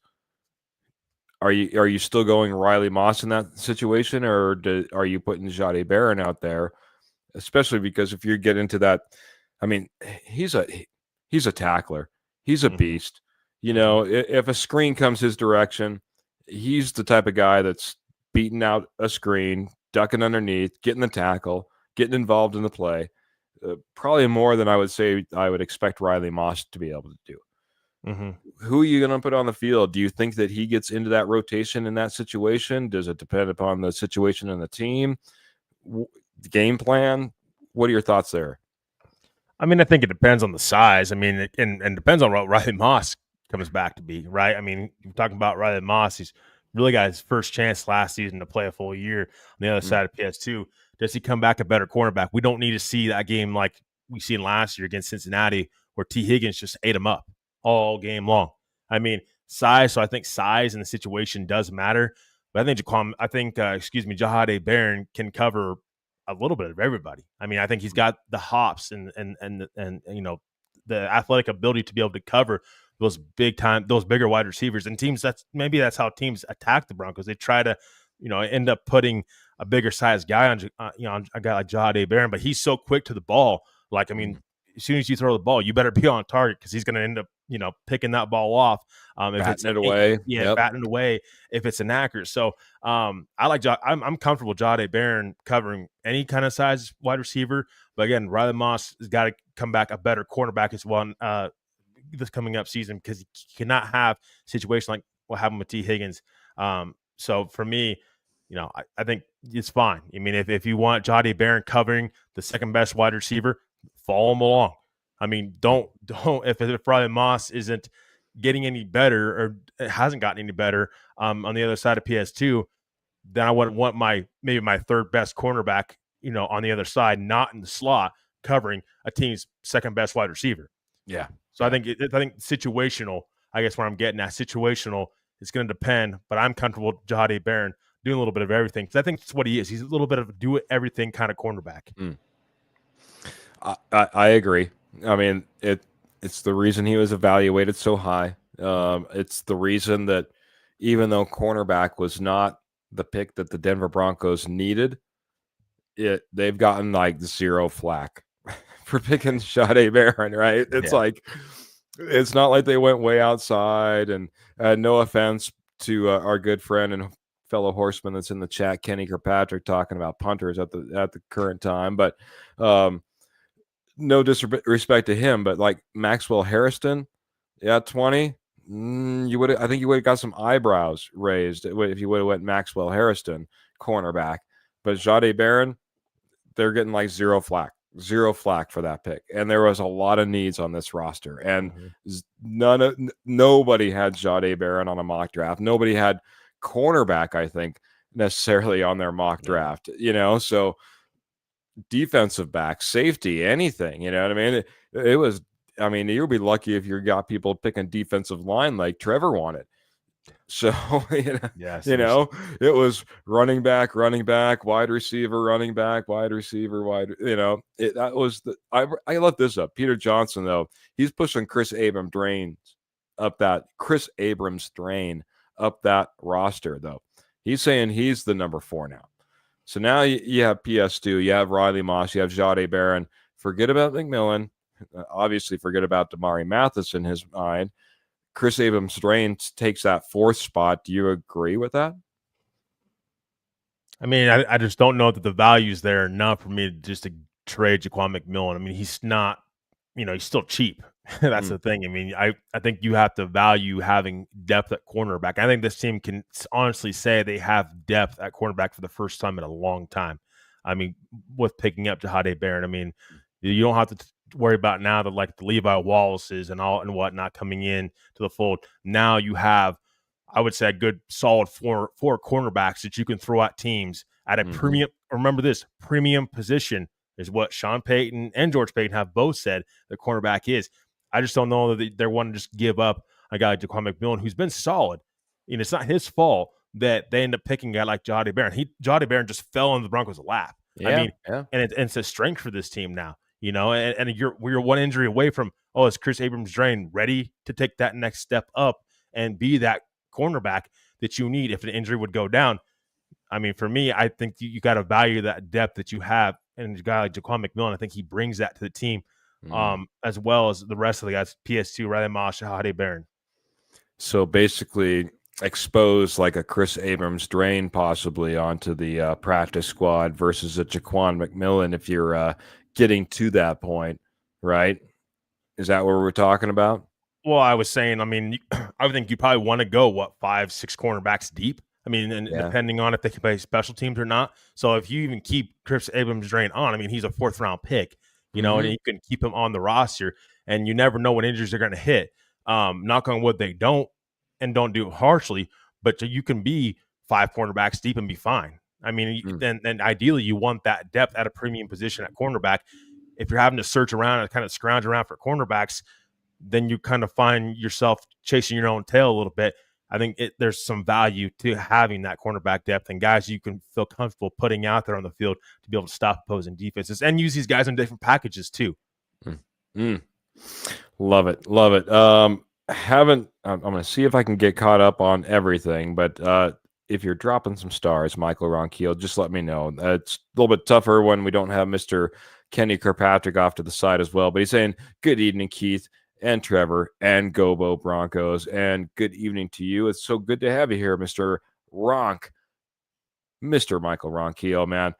S1: are you still going Riley Moss in that situation, or are you putting Shahade Barron out there? Especially because if you get into that, I mean, he's a tackler. He's a beast. If a screen comes his direction, he's the type of guy that's beating out a screen, ducking underneath, getting the tackle, getting involved in the play. Probably more than I would expect Riley Moss to be able to do. Who are you going to put on the field? Do you think that he gets into that rotation in that situation? Does it depend upon the situation in the team? The game plan? What are your thoughts there?
S2: I mean, I think it depends on the size. I mean, and depends on what Riley Moss comes back to be, right? I mean, you're talking about Riley Moss. He's really got his first chance last season to play a full year on the other
S1: Mm,
S2: side of PS2. Does he come back a better cornerback? We don't need to see that game like we seen last year against Cincinnati, where T. Higgins just ate him up all game long. I mean, size. So I think size and the situation does matter. But I think Jahade Barron can cover a little bit of everybody. I mean, I think he's got the hops and you know the athletic ability to be able to cover those bigger wide receivers and teams. That's how teams attack the Broncos. They try to end up putting a bigger sized guy on a guy like Jahade Barron, but he's so quick to the ball. Like I
S1: mm.
S2: mean, as soon as you throw the ball, you better be on target because he's going to end up picking that ball off. If it's
S1: Batting it away. Yep.
S2: batting away if it's inaccurate. So I'm comfortable Jahade Barron covering any kind of size wide receiver. But again, Riley Moss has got to come back a better cornerback as well this coming up season because he cannot have situations like what happened with T. Higgins. So for me, I think it's fine. I mean, if you want Jahade Barron covering the second best wide receiver, follow him along. I mean, don't if Riley Moss isn't getting any better or it hasn't gotten any better on the other side of PS2, then I would want maybe my third best cornerback, on the other side, not in the slot, covering a team's second best wide receiver.
S1: Yeah.
S2: So I think situational. I guess where I'm getting at situational, it's going to depend. But I'm comfortable with Jahade Barron doing a little bit of everything because I think that's what he is. He's a little bit of a do everything kind of cornerback.
S1: Mm. I agree. I mean, it's the reason he was evaluated so high. It's the reason that even though cornerback was not the pick that the Denver Broncos needed, they've gotten like zero flack for picking Jahade Barron, right? It's like it's not like they went way outside. And no offense to our good friend and fellow horseman that's in the chat, Kenny Kirkpatrick, talking about punters at the current time, but no disrespect to him, but like Maxwell Harrison, 20. I think you would have got some eyebrows raised if you would have went Maxwell Harrison cornerback. But Jahade Barron, they're getting like zero flack for that pick. And there was a lot of needs on this roster, and nobody had Jahade Barron on a mock draft. Nobody had cornerback, I think, necessarily on their mock draft. So defensive back, safety, anything, you know what I mean? It was, I mean, you'll be lucky if you got people picking defensive line like Trevor wanted. So, it was running back, wide receiver, running back, wide receiver, that was I left this up. Peter Johnson, though, he's pushing Chris Abrams drain up that roster, though. He's saying he's the number 4 now. So now you have PS2, you have Riley Moss, you have Jahade Barron. Forget about McMillan. Obviously, forget about Damari Mathis in his mind. Chris Abrams-Drain takes that 4th spot. Do you agree with that?
S2: I mean, I just don't know that the value's there enough for me to trade Jaquan McMillan. I mean, he's not, he's still cheap. That's the thing. I mean, I think you have to value having depth at cornerback. I think this team can honestly say they have depth at cornerback for the first time in a long time. I mean, with picking up Jahade Barron, I mean, you don't have to worry about now that like the Levi Wallaces and whatnot coming in to the fold. Now you have, I would say, a good solid four cornerbacks that you can throw at teams at a premium. Remember this premium position is what Sean Payton and George Payton have both said the cornerback is. I just don't know that they want to just give up a guy like Jaquan McMillan who's been solid. It's not his fault that they end up picking a guy like Jahade Barron. Jahade Barron just fell in the Broncos' lap. And it's a strength for this team now. And you're one injury away from, is Chris Abrams-Drain ready to take that next step up and be that cornerback that you need if an injury would go down? I mean, for me, I think you got to value that depth that you have. And a guy like Jaquan McMillan, I think he brings that to the team, as well as the rest of the guys, PS2, Riley Moss, Jahade Barron.
S1: So basically expose like a Chris Abrams-Drain possibly onto the practice squad versus a Jaquan McMillan if you're getting to that point, right? Is that what we're talking about?
S2: Well, I was saying, I mean, I would think you probably want to go, 5-6 cornerbacks deep. I mean, and depending on if they can play special teams or not. So if you even keep Chris Abrams-Drain on, I mean, he's a 4th round pick. and
S1: Mm-hmm.
S2: you can keep him on the roster, and you never know when injuries are going to hit. Knock on wood, they don't, and don't do it harshly, but you can be 5 cornerbacks deep and be fine. I mean, then ideally you want that depth at a premium position at cornerback. If you're having to search around and kind of scrounge around for cornerbacks, then you kind of find yourself chasing your own tail a little bit. I think there's some value to having that cornerback depth and guys you can feel comfortable putting out there on the field to be able to stop opposing defenses and use these guys in different packages too.
S1: Mm. Love it. Love it. I'm going to see if I can get caught up on everything, but if you're dropping some stars, Michael Ronquillo, just let me know. It's a little bit tougher when we don't have Mr. Kenny Kirkpatrick off to the side as well, but he's saying, good evening, Keith and Trevor and Gobo Broncos, and good evening to you. It's so good to have you here, Mr. Mr. Michael Ronquillo, man.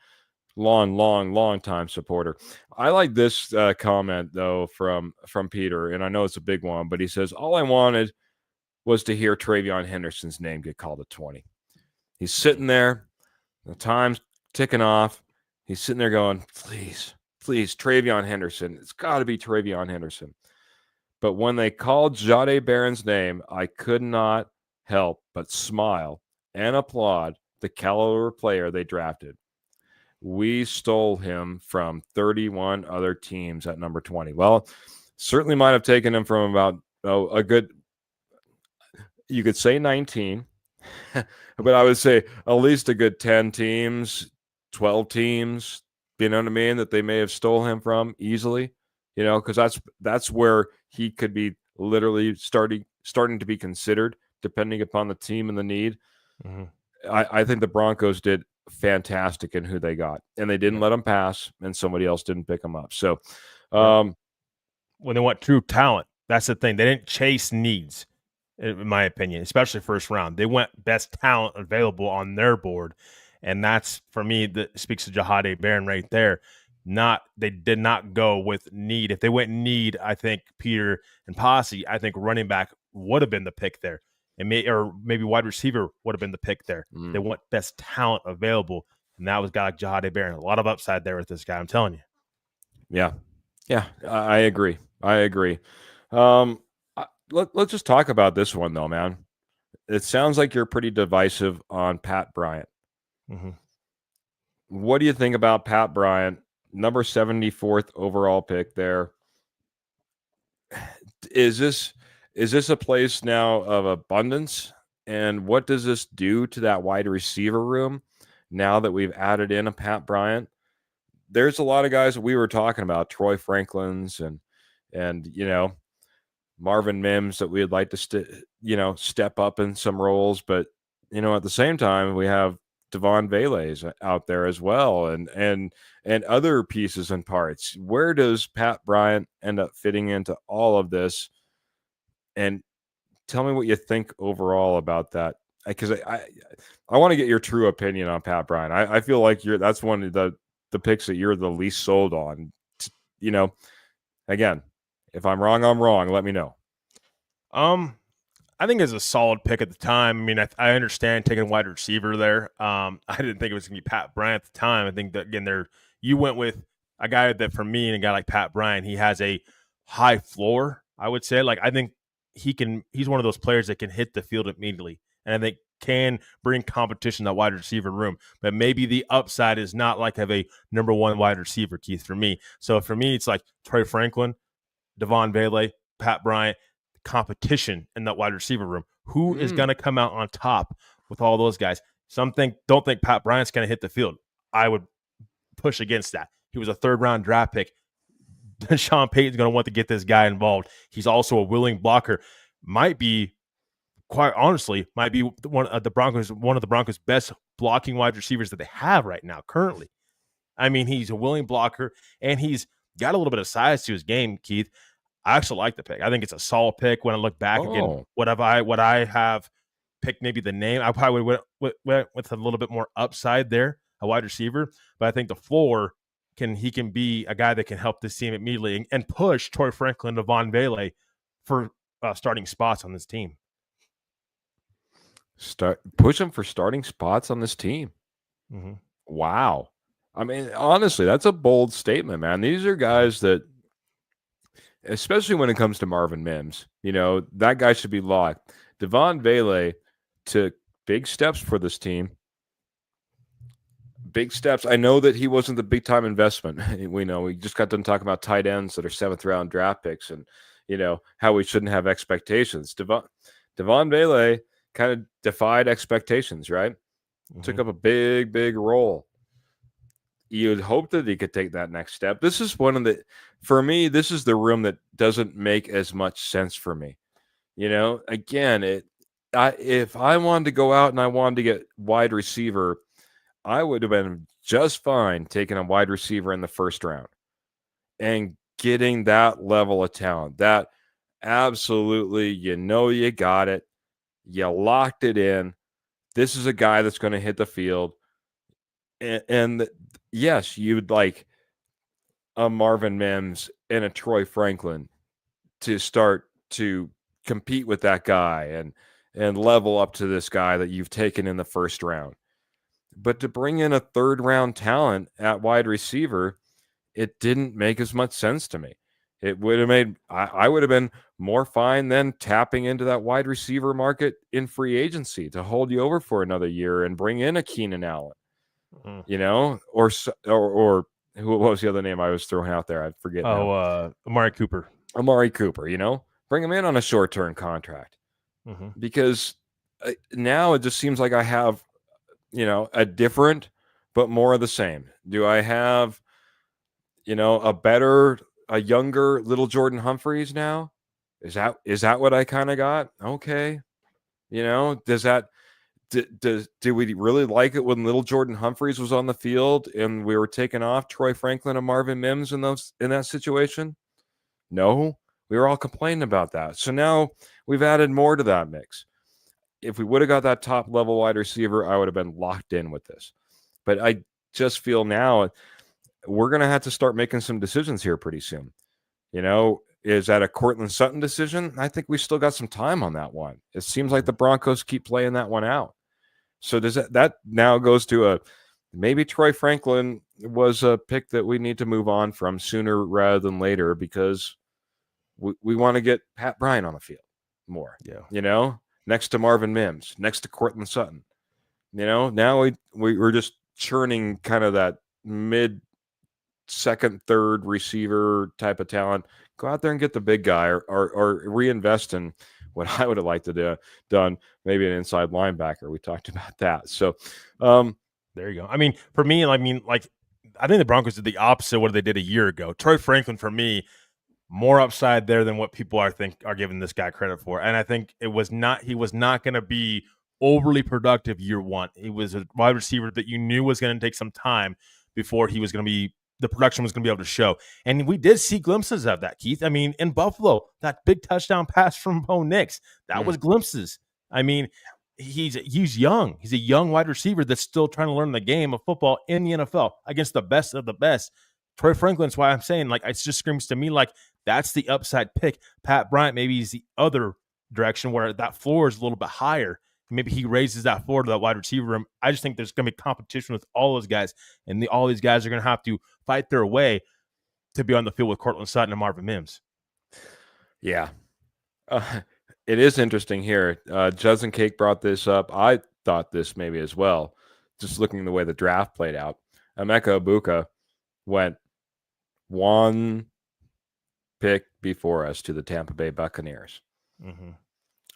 S1: Long time supporter. I like this comment though from Peter, and I know it's a big one, but he says, all I wanted was to hear Travion Henderson's name get called at 20. He's sitting there, the time's ticking off. He's sitting there going, please, Travion Henderson. It's got to be Travion Henderson. But when they called Jahdae Barron's name, I could not help but smile and applaud the caliber player they drafted. We stole him from 31 other teams at number 20. Well, certainly might have taken him from about a good, you could say 19, but I would say at least a good 10 teams, 12 teams, you know what I mean, that they may have stole him from easily, because that's where he could be literally starting to be considered depending upon the team and the need.
S2: Mm-hmm.
S1: I think the Broncos did fantastic in who they got, and they didn't let him pass, and somebody else didn't pick him up. So
S2: when they want true talent, that's the thing. They didn't chase needs, in my opinion, especially first round. They went best talent available on their board, and that's, for me, that speaks to Jahdae Barron right there. They did not go with need. If they went need, I think Peter and Posse, I think running back would have been the pick there. And maybe wide receiver would have been the pick there. They want best talent available, and that was a guy like Jahdae Barron. A lot of upside there with this guy, I'm telling you.
S1: Yeah, I agree. Let's just talk about this one though, man. It sounds like you're pretty divisive on Pat Bryant.
S2: Mm-hmm.
S1: What do you think about Pat Bryant, number 74th overall pick there? Is this a place now of abundance? And what does this do to that wide receiver room now that we've added in a Pat Bryant? There's a lot of guys that we were talking about, Troy Franklin's and Marvin Mims, that we'd like to step up in some roles, but at the same time we have Devon Vele's out there as well, and other pieces and parts. Where does Pat Bryant end up fitting into all of this? And tell me what you think overall about that, because I want to get your true opinion on Pat Bryant. I feel like that's one of the picks that you're the least sold on. Again, if I'm wrong, I'm wrong. Let me know.
S2: I think it's a solid pick at the time. I mean, I understand taking a wide receiver there. I didn't think it was going to be Pat Bryant at the time. I think that, again, you went with a guy that, for me, and a guy like Pat Bryant, he has a high floor, I would say. Like, I think he's one of those players that can hit the field immediately, and I think can bring competition to that wide receiver room. But maybe the upside is not like have a number one wide receiver, Keith, for me. So for me, it's like Troy Franklin, Devon Vele, Pat Bryant, competition in that wide receiver room. Who is going to come out on top with all those guys? Some don't think Pat Bryant's going to hit the field. I would push against that. He was a third-round draft pick. Sean Payton's going to want to get this guy involved. He's also a willing blocker. Quite honestly, might be one of the Broncos' best blocking wide receivers that they have right now, currently. I mean, he's a willing blocker, and he's got a little bit of size to his game, Keith. I actually like the pick. I think it's a solid pick. When I look back again, what I have picked, maybe the name, I probably went with a little bit more upside there, a wide receiver. But I think the floor he can be a guy that can help this team immediately and push Troy Franklin, Devon Vele for starting spots on this team.
S1: Push him for starting spots on this team.
S2: Mm-hmm.
S1: Wow. I mean, honestly, that's a bold statement, man. These are guys that, especially when it comes to Marvin Mims, that guy should be locked. Devon Vele took big steps for this team. Big steps. I know that he wasn't the big time investment. We just got done talking about tight ends that are 7th-round draft picks, and how we shouldn't have expectations. Devon Vele kind of defied expectations, right? Took up a big role. You'd hope that he could take that next step. This is for me, this is the room that doesn't make as much sense for me. Again, if I wanted to go out and I wanted to get wide receiver, I would have been just fine taking a wide receiver in the first round and getting that level of talent. That absolutely, you got it. You locked it in. This is a guy that's going to hit the field. And yes, you'd like a Marvin Mims and a Troy Franklin to start to compete with that guy and level up to this guy that you've taken in the first round. But to bring in a 3rd-round talent at wide receiver, it didn't make as much sense to me. It would have made I would have been more fine than tapping into that wide receiver market in free agency to hold you over for another year and bring in a Keenan Allen, or what was the other name I was throwing out there? I forget now.
S2: Amari Cooper.
S1: Bring him in on a short-term contract, because now it just seems like I have, a different but more of the same. Do I have, a younger little Jordan Humphreys now? Is that what I kind of got? Okay, does that do we really like it when little Jordan Humphreys was on the field and we were taking off Troy Franklin and Marvin Mims in that situation? No, we were all complaining about that. So now we've added more to that mix. If we would have got that top level wide receiver, I would have been locked in with this. But I just feel now we're going to have to start making some decisions here pretty soon. Is that a Courtland Sutton decision? I think we still got some time on that one. It seems like the Broncos keep playing that one out. So does that now goes to maybe Troy Franklin was a pick that we need to move on from sooner rather than later, because we want to get Pat Bryant on the field more.
S2: Yeah.
S1: Next to Marvin Mims, next to Courtland Sutton. Now we're just churning kind of that mid second, third receiver type of talent. Go out there and get the big guy, or reinvest in what I would have liked to do done, maybe an inside linebacker. We talked about that. So
S2: there you go. I mean, for me, I think the Broncos did the opposite of what they did a year ago. Troy Franklin, for me, more upside there than what people are giving this guy credit for. And I think he was not going to be overly productive year one. He was a wide receiver that you knew was going to take some time before he was going to be, the production was going to be able to show. And we did see glimpses of that, Keith. I mean, in Buffalo, that big touchdown pass from Bo Nix, that was glimpses. I mean, he's young. He's a young wide receiver that's still trying to learn the game of football in the NFL against the best of the best. Troy Franklin's why I'm saying, it just screams to me like that's the upside pick. Pat Bryant maybe is the other direction where that floor is a little bit higher. Maybe he raises that floor to that wide receiver room. I just think there's going to be competition with all those guys, and all these guys are going to have to fight their way to be on the field with Courtland Sutton and Marvin Mims.
S1: Yeah. It is interesting here. Justin Cake brought this up. I thought this maybe as well, just looking at the way the draft played out. Emeka Egbuka went one pick before us to the Tampa Bay Buccaneers.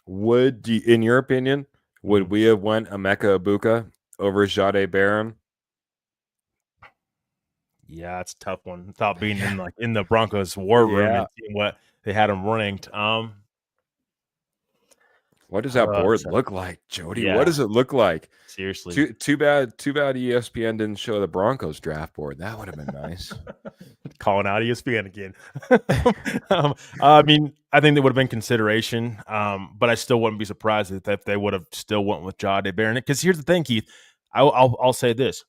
S1: In your opinion, would we have went Emeka Egbuka over Jahdae Barron?
S2: Yeah, it's a tough one. Without being in the Broncos war room and seeing what they had him ranked.
S1: What does that board look like, Jody?
S2: Yeah.
S1: What does it look like?
S2: Seriously.
S1: Too bad ESPN didn't show the Broncos draft board. That would have been nice.
S2: Calling out ESPN again. I mean, I think that would have been consideration, but I still wouldn't be surprised if they would have still went with Jahdae Barron. Because here's the thing, Keith. I'll say this.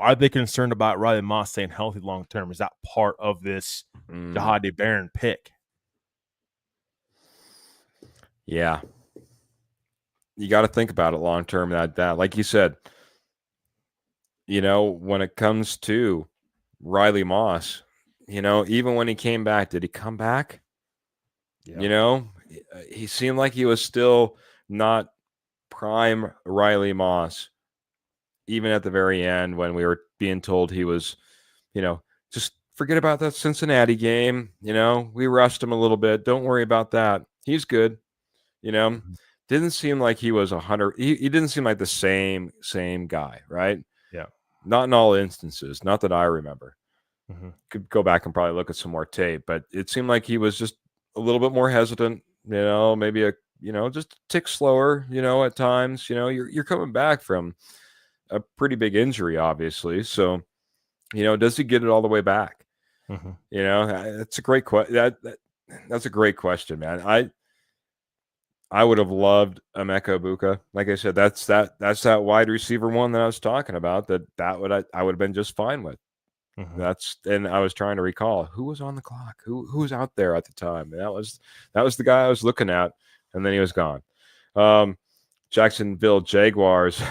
S2: Are they concerned about Riley Moss staying healthy long term? Is that part of this Jahdae Barron pick?
S1: Yeah. You got to think about it long term. That like you said, when it comes to Riley Moss, even when he came back, did he come back?
S2: Yeah.
S1: He seemed like he was still not prime Riley Moss, even at the very end when we were being told he was, just forget about that Cincinnati game. We rushed him a little bit. Don't worry about that. He's good. You know,
S2: Mhm.
S1: didn't seem like he was 100. He didn't seem like the same guy, right?
S2: Yeah.
S1: Not in all instances, not that I remember.
S2: Mhm.
S1: Could go back and probably look at some more tape, but it seemed like he was just a little bit more hesitant. Maybe just a tick slower. At times. You're coming back from a pretty big injury, obviously. So, does he get it all the way back?
S2: Mhm.
S1: That's a great that's a great question, man. I would have loved Emeka Buka. Like I said, that's that wide receiver one that I was talking about. That would I would have been just fine with.
S2: Mhm.
S1: And I was trying to recall who was on the clock, who was out there at the time. And that was the guy I was looking at, and then he was gone. Um, Jacksonville Jaguars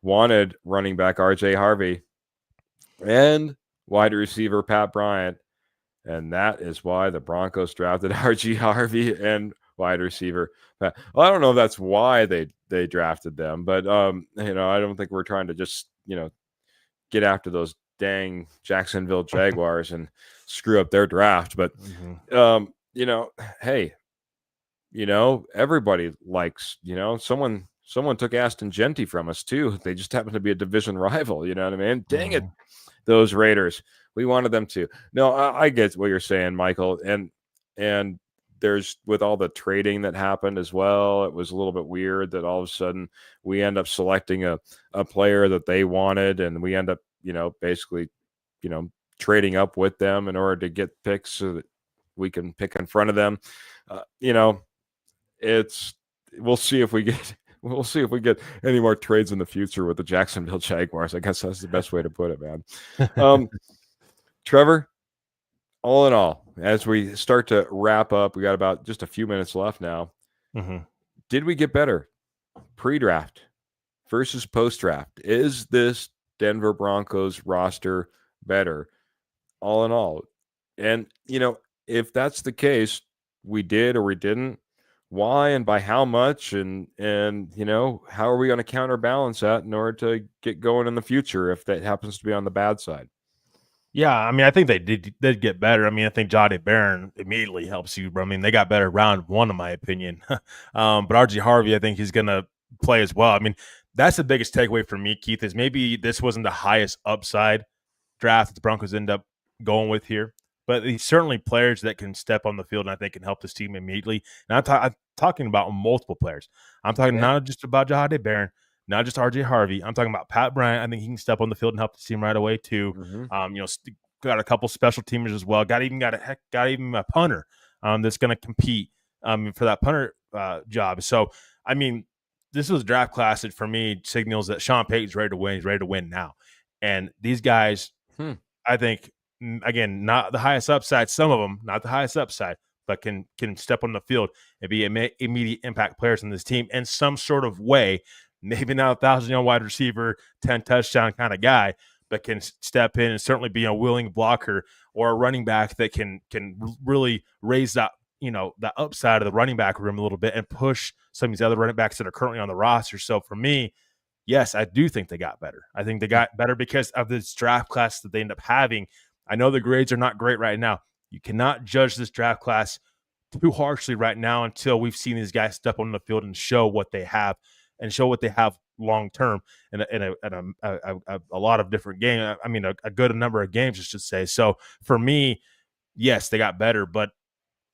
S1: wanted running back RJ Harvey and wide receiver Pat Bryant. And that is why the Broncos drafted RG Harvey and wide receiver. Well, I don't know if that's why they drafted them, but I don't think we're trying to just get after those dang Jacksonville Jaguars and screw up their draft. But
S2: Mhm.
S1: um, hey, everybody likes someone took Aston Genty from us too. They just happen to be a division rival. You know what I mean? Dang it,
S2: Mhm.
S1: those Raiders. We wanted them to. No, I get what you're saying, Michael, and there's with all the trading that happened as well. It was a little bit weird that all of a sudden we end up selecting a player that they wanted, and we end up basically you know trading up with them in order to get picks so that we can pick in front of them. Uh, you know, it's we'll see if we get we'll see if we get any more trades in the future with the Jacksonville Jaguars. I guess that's the best way to put it, man. Um, Trevor, all in all, as we start to wrap up, we got about just a few minutes left now.
S2: Mhm.
S1: Did we get better pre-draft versus post-draft? Is this Denver Broncos roster better all in all? And if that's the case, we did or we didn't. Why and by how much? And how are we going to counterbalance that in order to get going in the future if that happens to be on the bad side?
S2: Yeah, I mean, I think they did get better. I mean, I think Johnny Barron immediately helps you, bro. I mean, they got better round one, in my opinion. But RG Harvey, I think he's gonna play as well. I mean, that's the biggest takeaway for me, Keith, is maybe this wasn't the highest upside draft that the Broncos end up going with here, but he's certainly players that can step on the field and I think can help this team immediately. And I'm talking about multiple players. I'm talking
S1: Okay.
S2: not just about Jahade Barron, not just RJ Harvey. I'm talking about Pat Bryant. I think he can step on the field and help the team right away too.
S1: Mm-hmm.
S2: Got a couple special teamers as well. Got even a punter that's going to compete for that punter job. So I mean, this was a draft class that for me signals that Sean Payton's ready to win. He's ready to win now. And these guys,
S1: Hmm.
S2: I think, again, not the highest upside. Some of them, not the highest upside, but can step on the field and be immediate impact players in this team in some sort of way. Maybe not 1,000-yard wide receiver, 10 touchdown kind of guy, but can step in and certainly be a willing blocker or a running back that can really raise that that upside of the running back room a little bit and push some of these other running backs that are currently on the roster. So for me, yes, I do think they got better. I think they got better because of this draft class that they end up having. I know the grades are not great right now. You cannot judge this draft class too harshly right now until we've seen these guys step on the field and show what they have and show what they have long term in a lot of different games. I mean, a good number of games, I should say. So for me, yes, they got better, but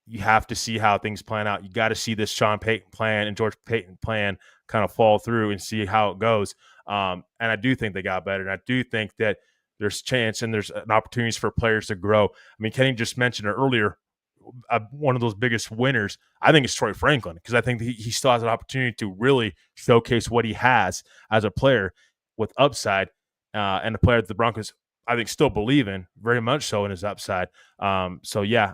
S2: you have to see how things plan out. You got to see this Sean Payton plan and George Payton plan kind of fall through and see how it goes. And I do think they got better. And I do think that there's chance and there's an opportunities for players to grow. I mean, Kenny just mentioned it earlier. One of those biggest winners, I think, is Troy Franklin because I think he still has an opportunity to really showcase what he has as a player with upside and a player that the Broncos, I think, still believe in very much so in his upside. So yeah,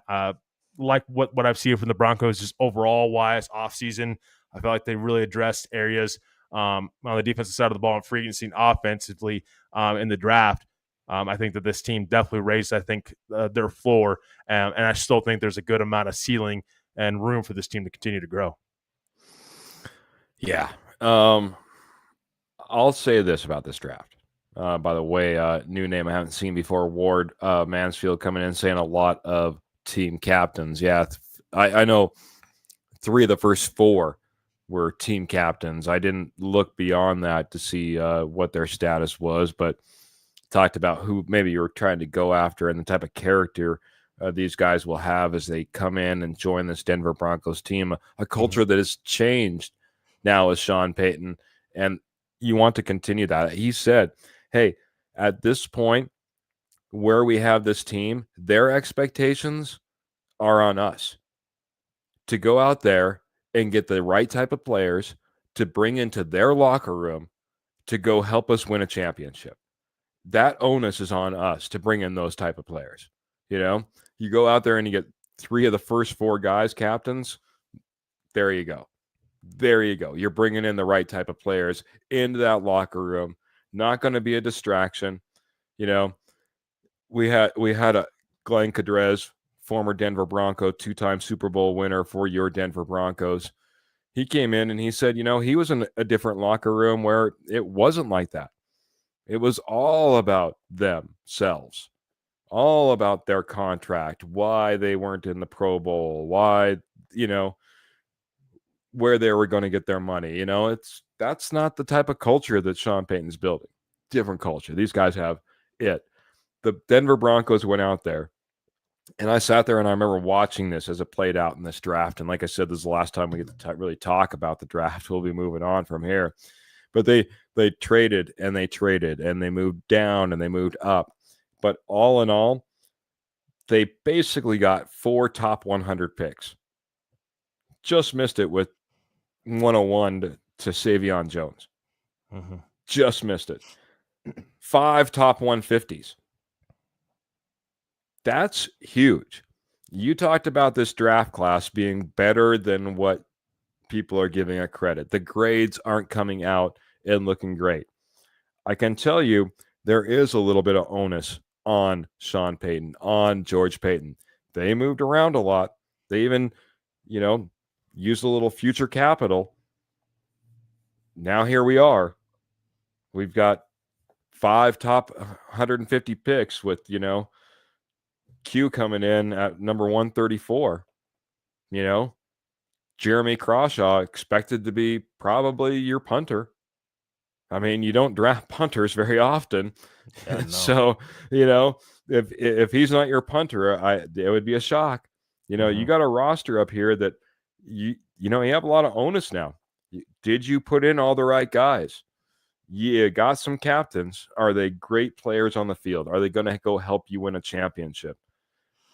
S2: like what I've seen from the Broncos just overall wise offseason. I felt like they really addressed areas on the defensive side of the ball and free agency and offensively in the draft. I think that this team definitely raised, I think, their floor, and I still think there's a good amount of ceiling and room for this team to continue to grow.
S1: Yeah. I'll say this about this draft. By the way, new name I haven't seen before, Ward Mansfield coming in saying a lot of team captains. Yeah, I know 3 of the first 4 were team captains. I didn't look beyond that to see what their status was, but talked about who maybe you were trying to go after and the type of character these guys will have as they come in and join this Denver Broncos team, a culture that has changed now with Sean Payton, and you want to continue that. He said, hey, at this point where we have this team, their expectations are on us to go out there and get the right type of players to bring into their locker room to go help us win a championship. That onus is on us to bring in those type of players. You know, you go out there and you get 3 of the first 4 guys captains. There you go. There you go. You're bringing in the right type of players into that locker room. Not going to be a distraction. You know, we had a Glenn Kadrez, former Denver Bronco, 2-time Super Bowl winner for your Denver Broncos. He came in and he said, you know, he was in a different locker room where it wasn't like that. It was all about themselves, all about their contract, why they weren't in the Pro Bowl, why, you know, where they were going to get their money. You know, that's not the type of culture that Sean Payton's building. Different culture. These guys have it. The Denver Broncos went out there, and I sat there and I remember watching this as it played out in this draft. And like I said, this is the last time we get to really talk about the draft. We'll be moving on from here. But they traded and they traded and they moved down and they moved up. But all in all, they basically got 4 top 100 picks. Just missed it with 101 to Savion Jones. Just missed it. 5 top 150s. That's huge. You talked about this draft class being better than what people are giving it credit. The grades aren't coming out and looking great. I can tell you there is a little bit of onus on Sean Payton, on George Payton. They moved around a lot. They even, you know, used a little future capital. Now here we are. We've got 5 top 150 picks with, you know, Q coming in at number 134. You know, Jeremy Crawshaw expected to be probably your punter. I mean, you don't draft punters very often.
S2: Yeah, no.
S1: So, you know, if he's not your punter, it would be a shock. You know, you got a roster up here that you know, you have a lot of onus now. Did you put in all the right guys? You got some captains. Are they great players on the field? Are they going to go help you win a championship?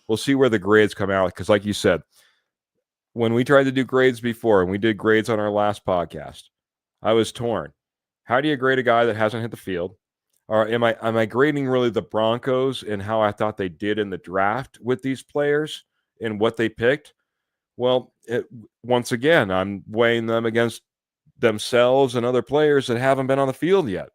S1: We'll see where the grades come out. Because like you said, when we tried to do grades before, and we did grades on our last podcast, I was torn. How do you grade a guy that hasn't hit the field? Or am I grading really the Broncos and how I thought they did in the draft with these players and what they picked? Well, once again, I'm weighing them against themselves and other players that haven't been on the field yet.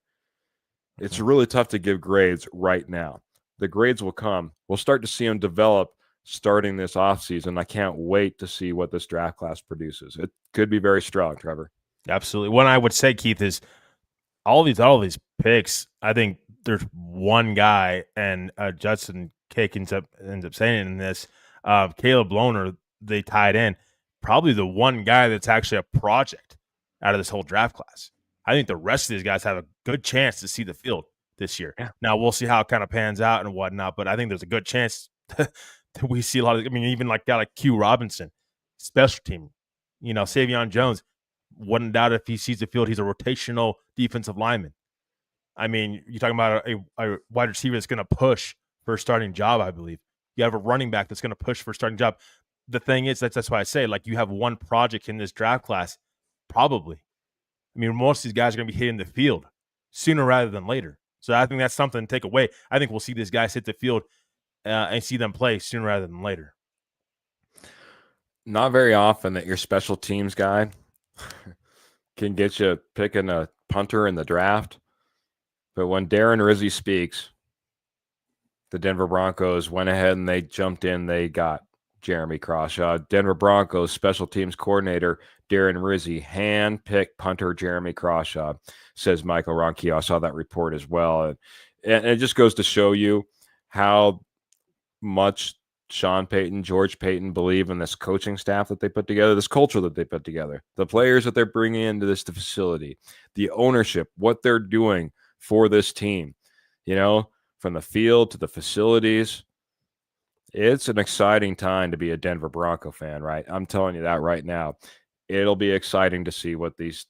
S1: It's really tough to give grades right now. The grades will come. We'll start to see them develop starting this offseason. I can't wait to see what this draft class produces. It could be very strong, Trevor.
S2: Absolutely. What I would say, Keith, is all these picks, I think there's one guy, and Judson Cake ends up saying in this, Caleb Lohner, they tied in, probably the one guy that's actually a project out of this whole draft class. I think the rest of these guys have a good chance to see the field this year. Yeah. Now, we'll see how it kind of pans out and whatnot, but I think there's a good chance that we see a lot of – I mean, even like a guy like Q Robinson, special team, you know, Savion Jones, wouldn't doubt if he sees the field, he's a rotational defensive lineman. I mean, you're talking about a wide receiver that's going to push for a starting job, I believe. You have a running back that's going to push for a starting job. The thing is, that's why I say, like, you have one project in this draft class, probably. I mean, most of these guys are going to be hitting the field sooner rather than later. So I think that's something to take away. I think we'll see these guys hit the field and see them play sooner rather than later.
S1: Not very often that your special teams guy can get you picking a punter in the draft. But when Darren Rizzi speaks, the Denver Broncos went ahead and they jumped in. They got Jeremy Crawshaw. Denver Broncos special teams coordinator Darren Rizzi hand-picked punter Jeremy Crawshaw, says Michael Ronquillo. I saw that report as well. And it just goes to show you how much Sean Payton, George Payton believe in this coaching staff that they put together, this culture that they put together, the players that they're bringing into this facility, the ownership, what they're doing for this team, from the field to the facilities. It's an exciting time to be a Denver Bronco fan, right? I'm telling you that right now. It'll be exciting to see what these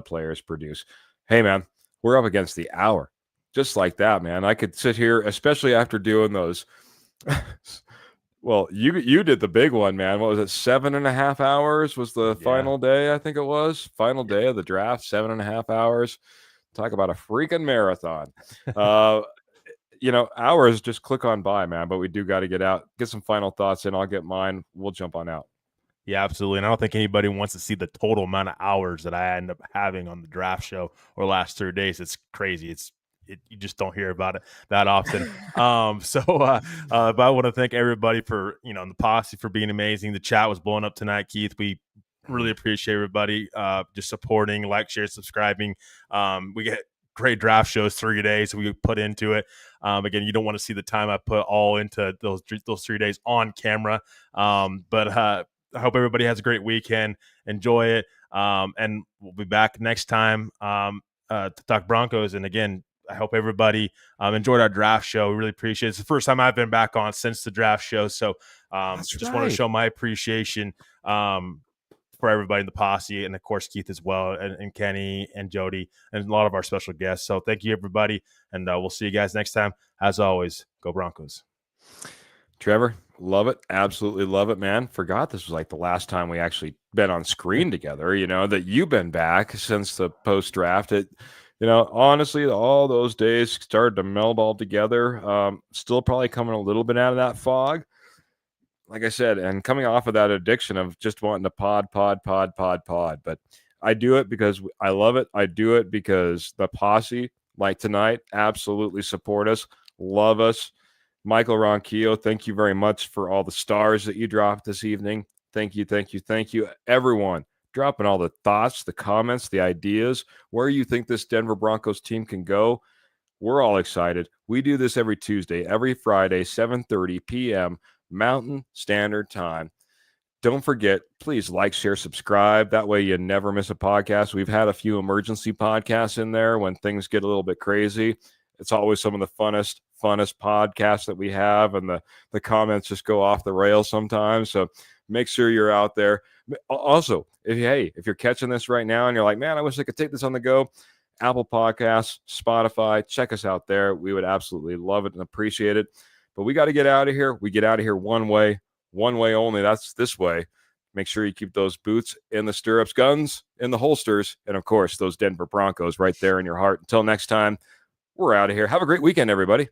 S1: players produce. Hey, man, we're up against the hour. Just like that, man. I could sit here, especially after doing those. Well, you did the big one, man. What was it? 7.5 hours was the final day, I think it was. Final day of the draft, 7.5 hours. Talk about a freaking marathon. Hours just click on by, man. But we do got to get out, get some final thoughts in. I'll get mine. We'll jump on out.
S2: Yeah, absolutely. And I don't think anybody wants to see the total amount of hours that I end up having on the draft show or last 3 days. It's crazy. You just don't hear about it that often. But I want to thank everybody for, the posse for being amazing. The chat was blowing up tonight, Keith. We really appreciate everybody just supporting, like, share, subscribing. We get great draft shows 3 days we put into it. Again, you don't want to see the time I put all into those 3 days on camera. But I hope everybody has a great weekend. Enjoy it. And we'll be back next time to talk Broncos. And again, I hope everybody enjoyed our draft show. We really appreciate it. It's the first time I've been back on since the draft show. So just want to show my appreciation for everybody in the posse, and of course Keith as well, and Kenny and Jody, and a lot of our special guests. So thank you, everybody, and we'll see you guys next time. As always, go Broncos.
S1: Trevor, love it. Absolutely love it, man. Forgot this was like the last time we actually been on screen together, that you've been back since the post-draft. Honestly, all those days started to meld all together. Still probably coming a little bit out of that fog. Like I said, and coming off of that addiction of just wanting to pod. But I do it because I love it. I do it because the posse, like tonight, absolutely support us, love us. Michael Ronquillo, thank you very much for all the stars that you dropped this evening. Thank you, everyone. Dropping all the thoughts, the comments, the ideas, where you think this Denver Broncos team can go. We're all excited. We do this every Tuesday, every Friday, 7:30 p.m. Mountain Standard Time. Don't forget, please like, share, subscribe. That way you never miss a podcast. We've had a few emergency podcasts in there when things get a little bit crazy. It's always some of the funnest podcasts that we have, and the comments just go off the rails sometimes. So make sure you're out there. Also, if you're catching this right now and you're like, man, I wish I could take this on the go, Apple Podcasts, Spotify, check us out there. We would absolutely love it and appreciate it. But we got to get out of here. We get out of here one way only. That's this way. Make sure you keep those boots in the stirrups, guns in the holsters, and of course, those Denver Broncos right there in your heart. Until next time, we're out of here. Have a great weekend, everybody.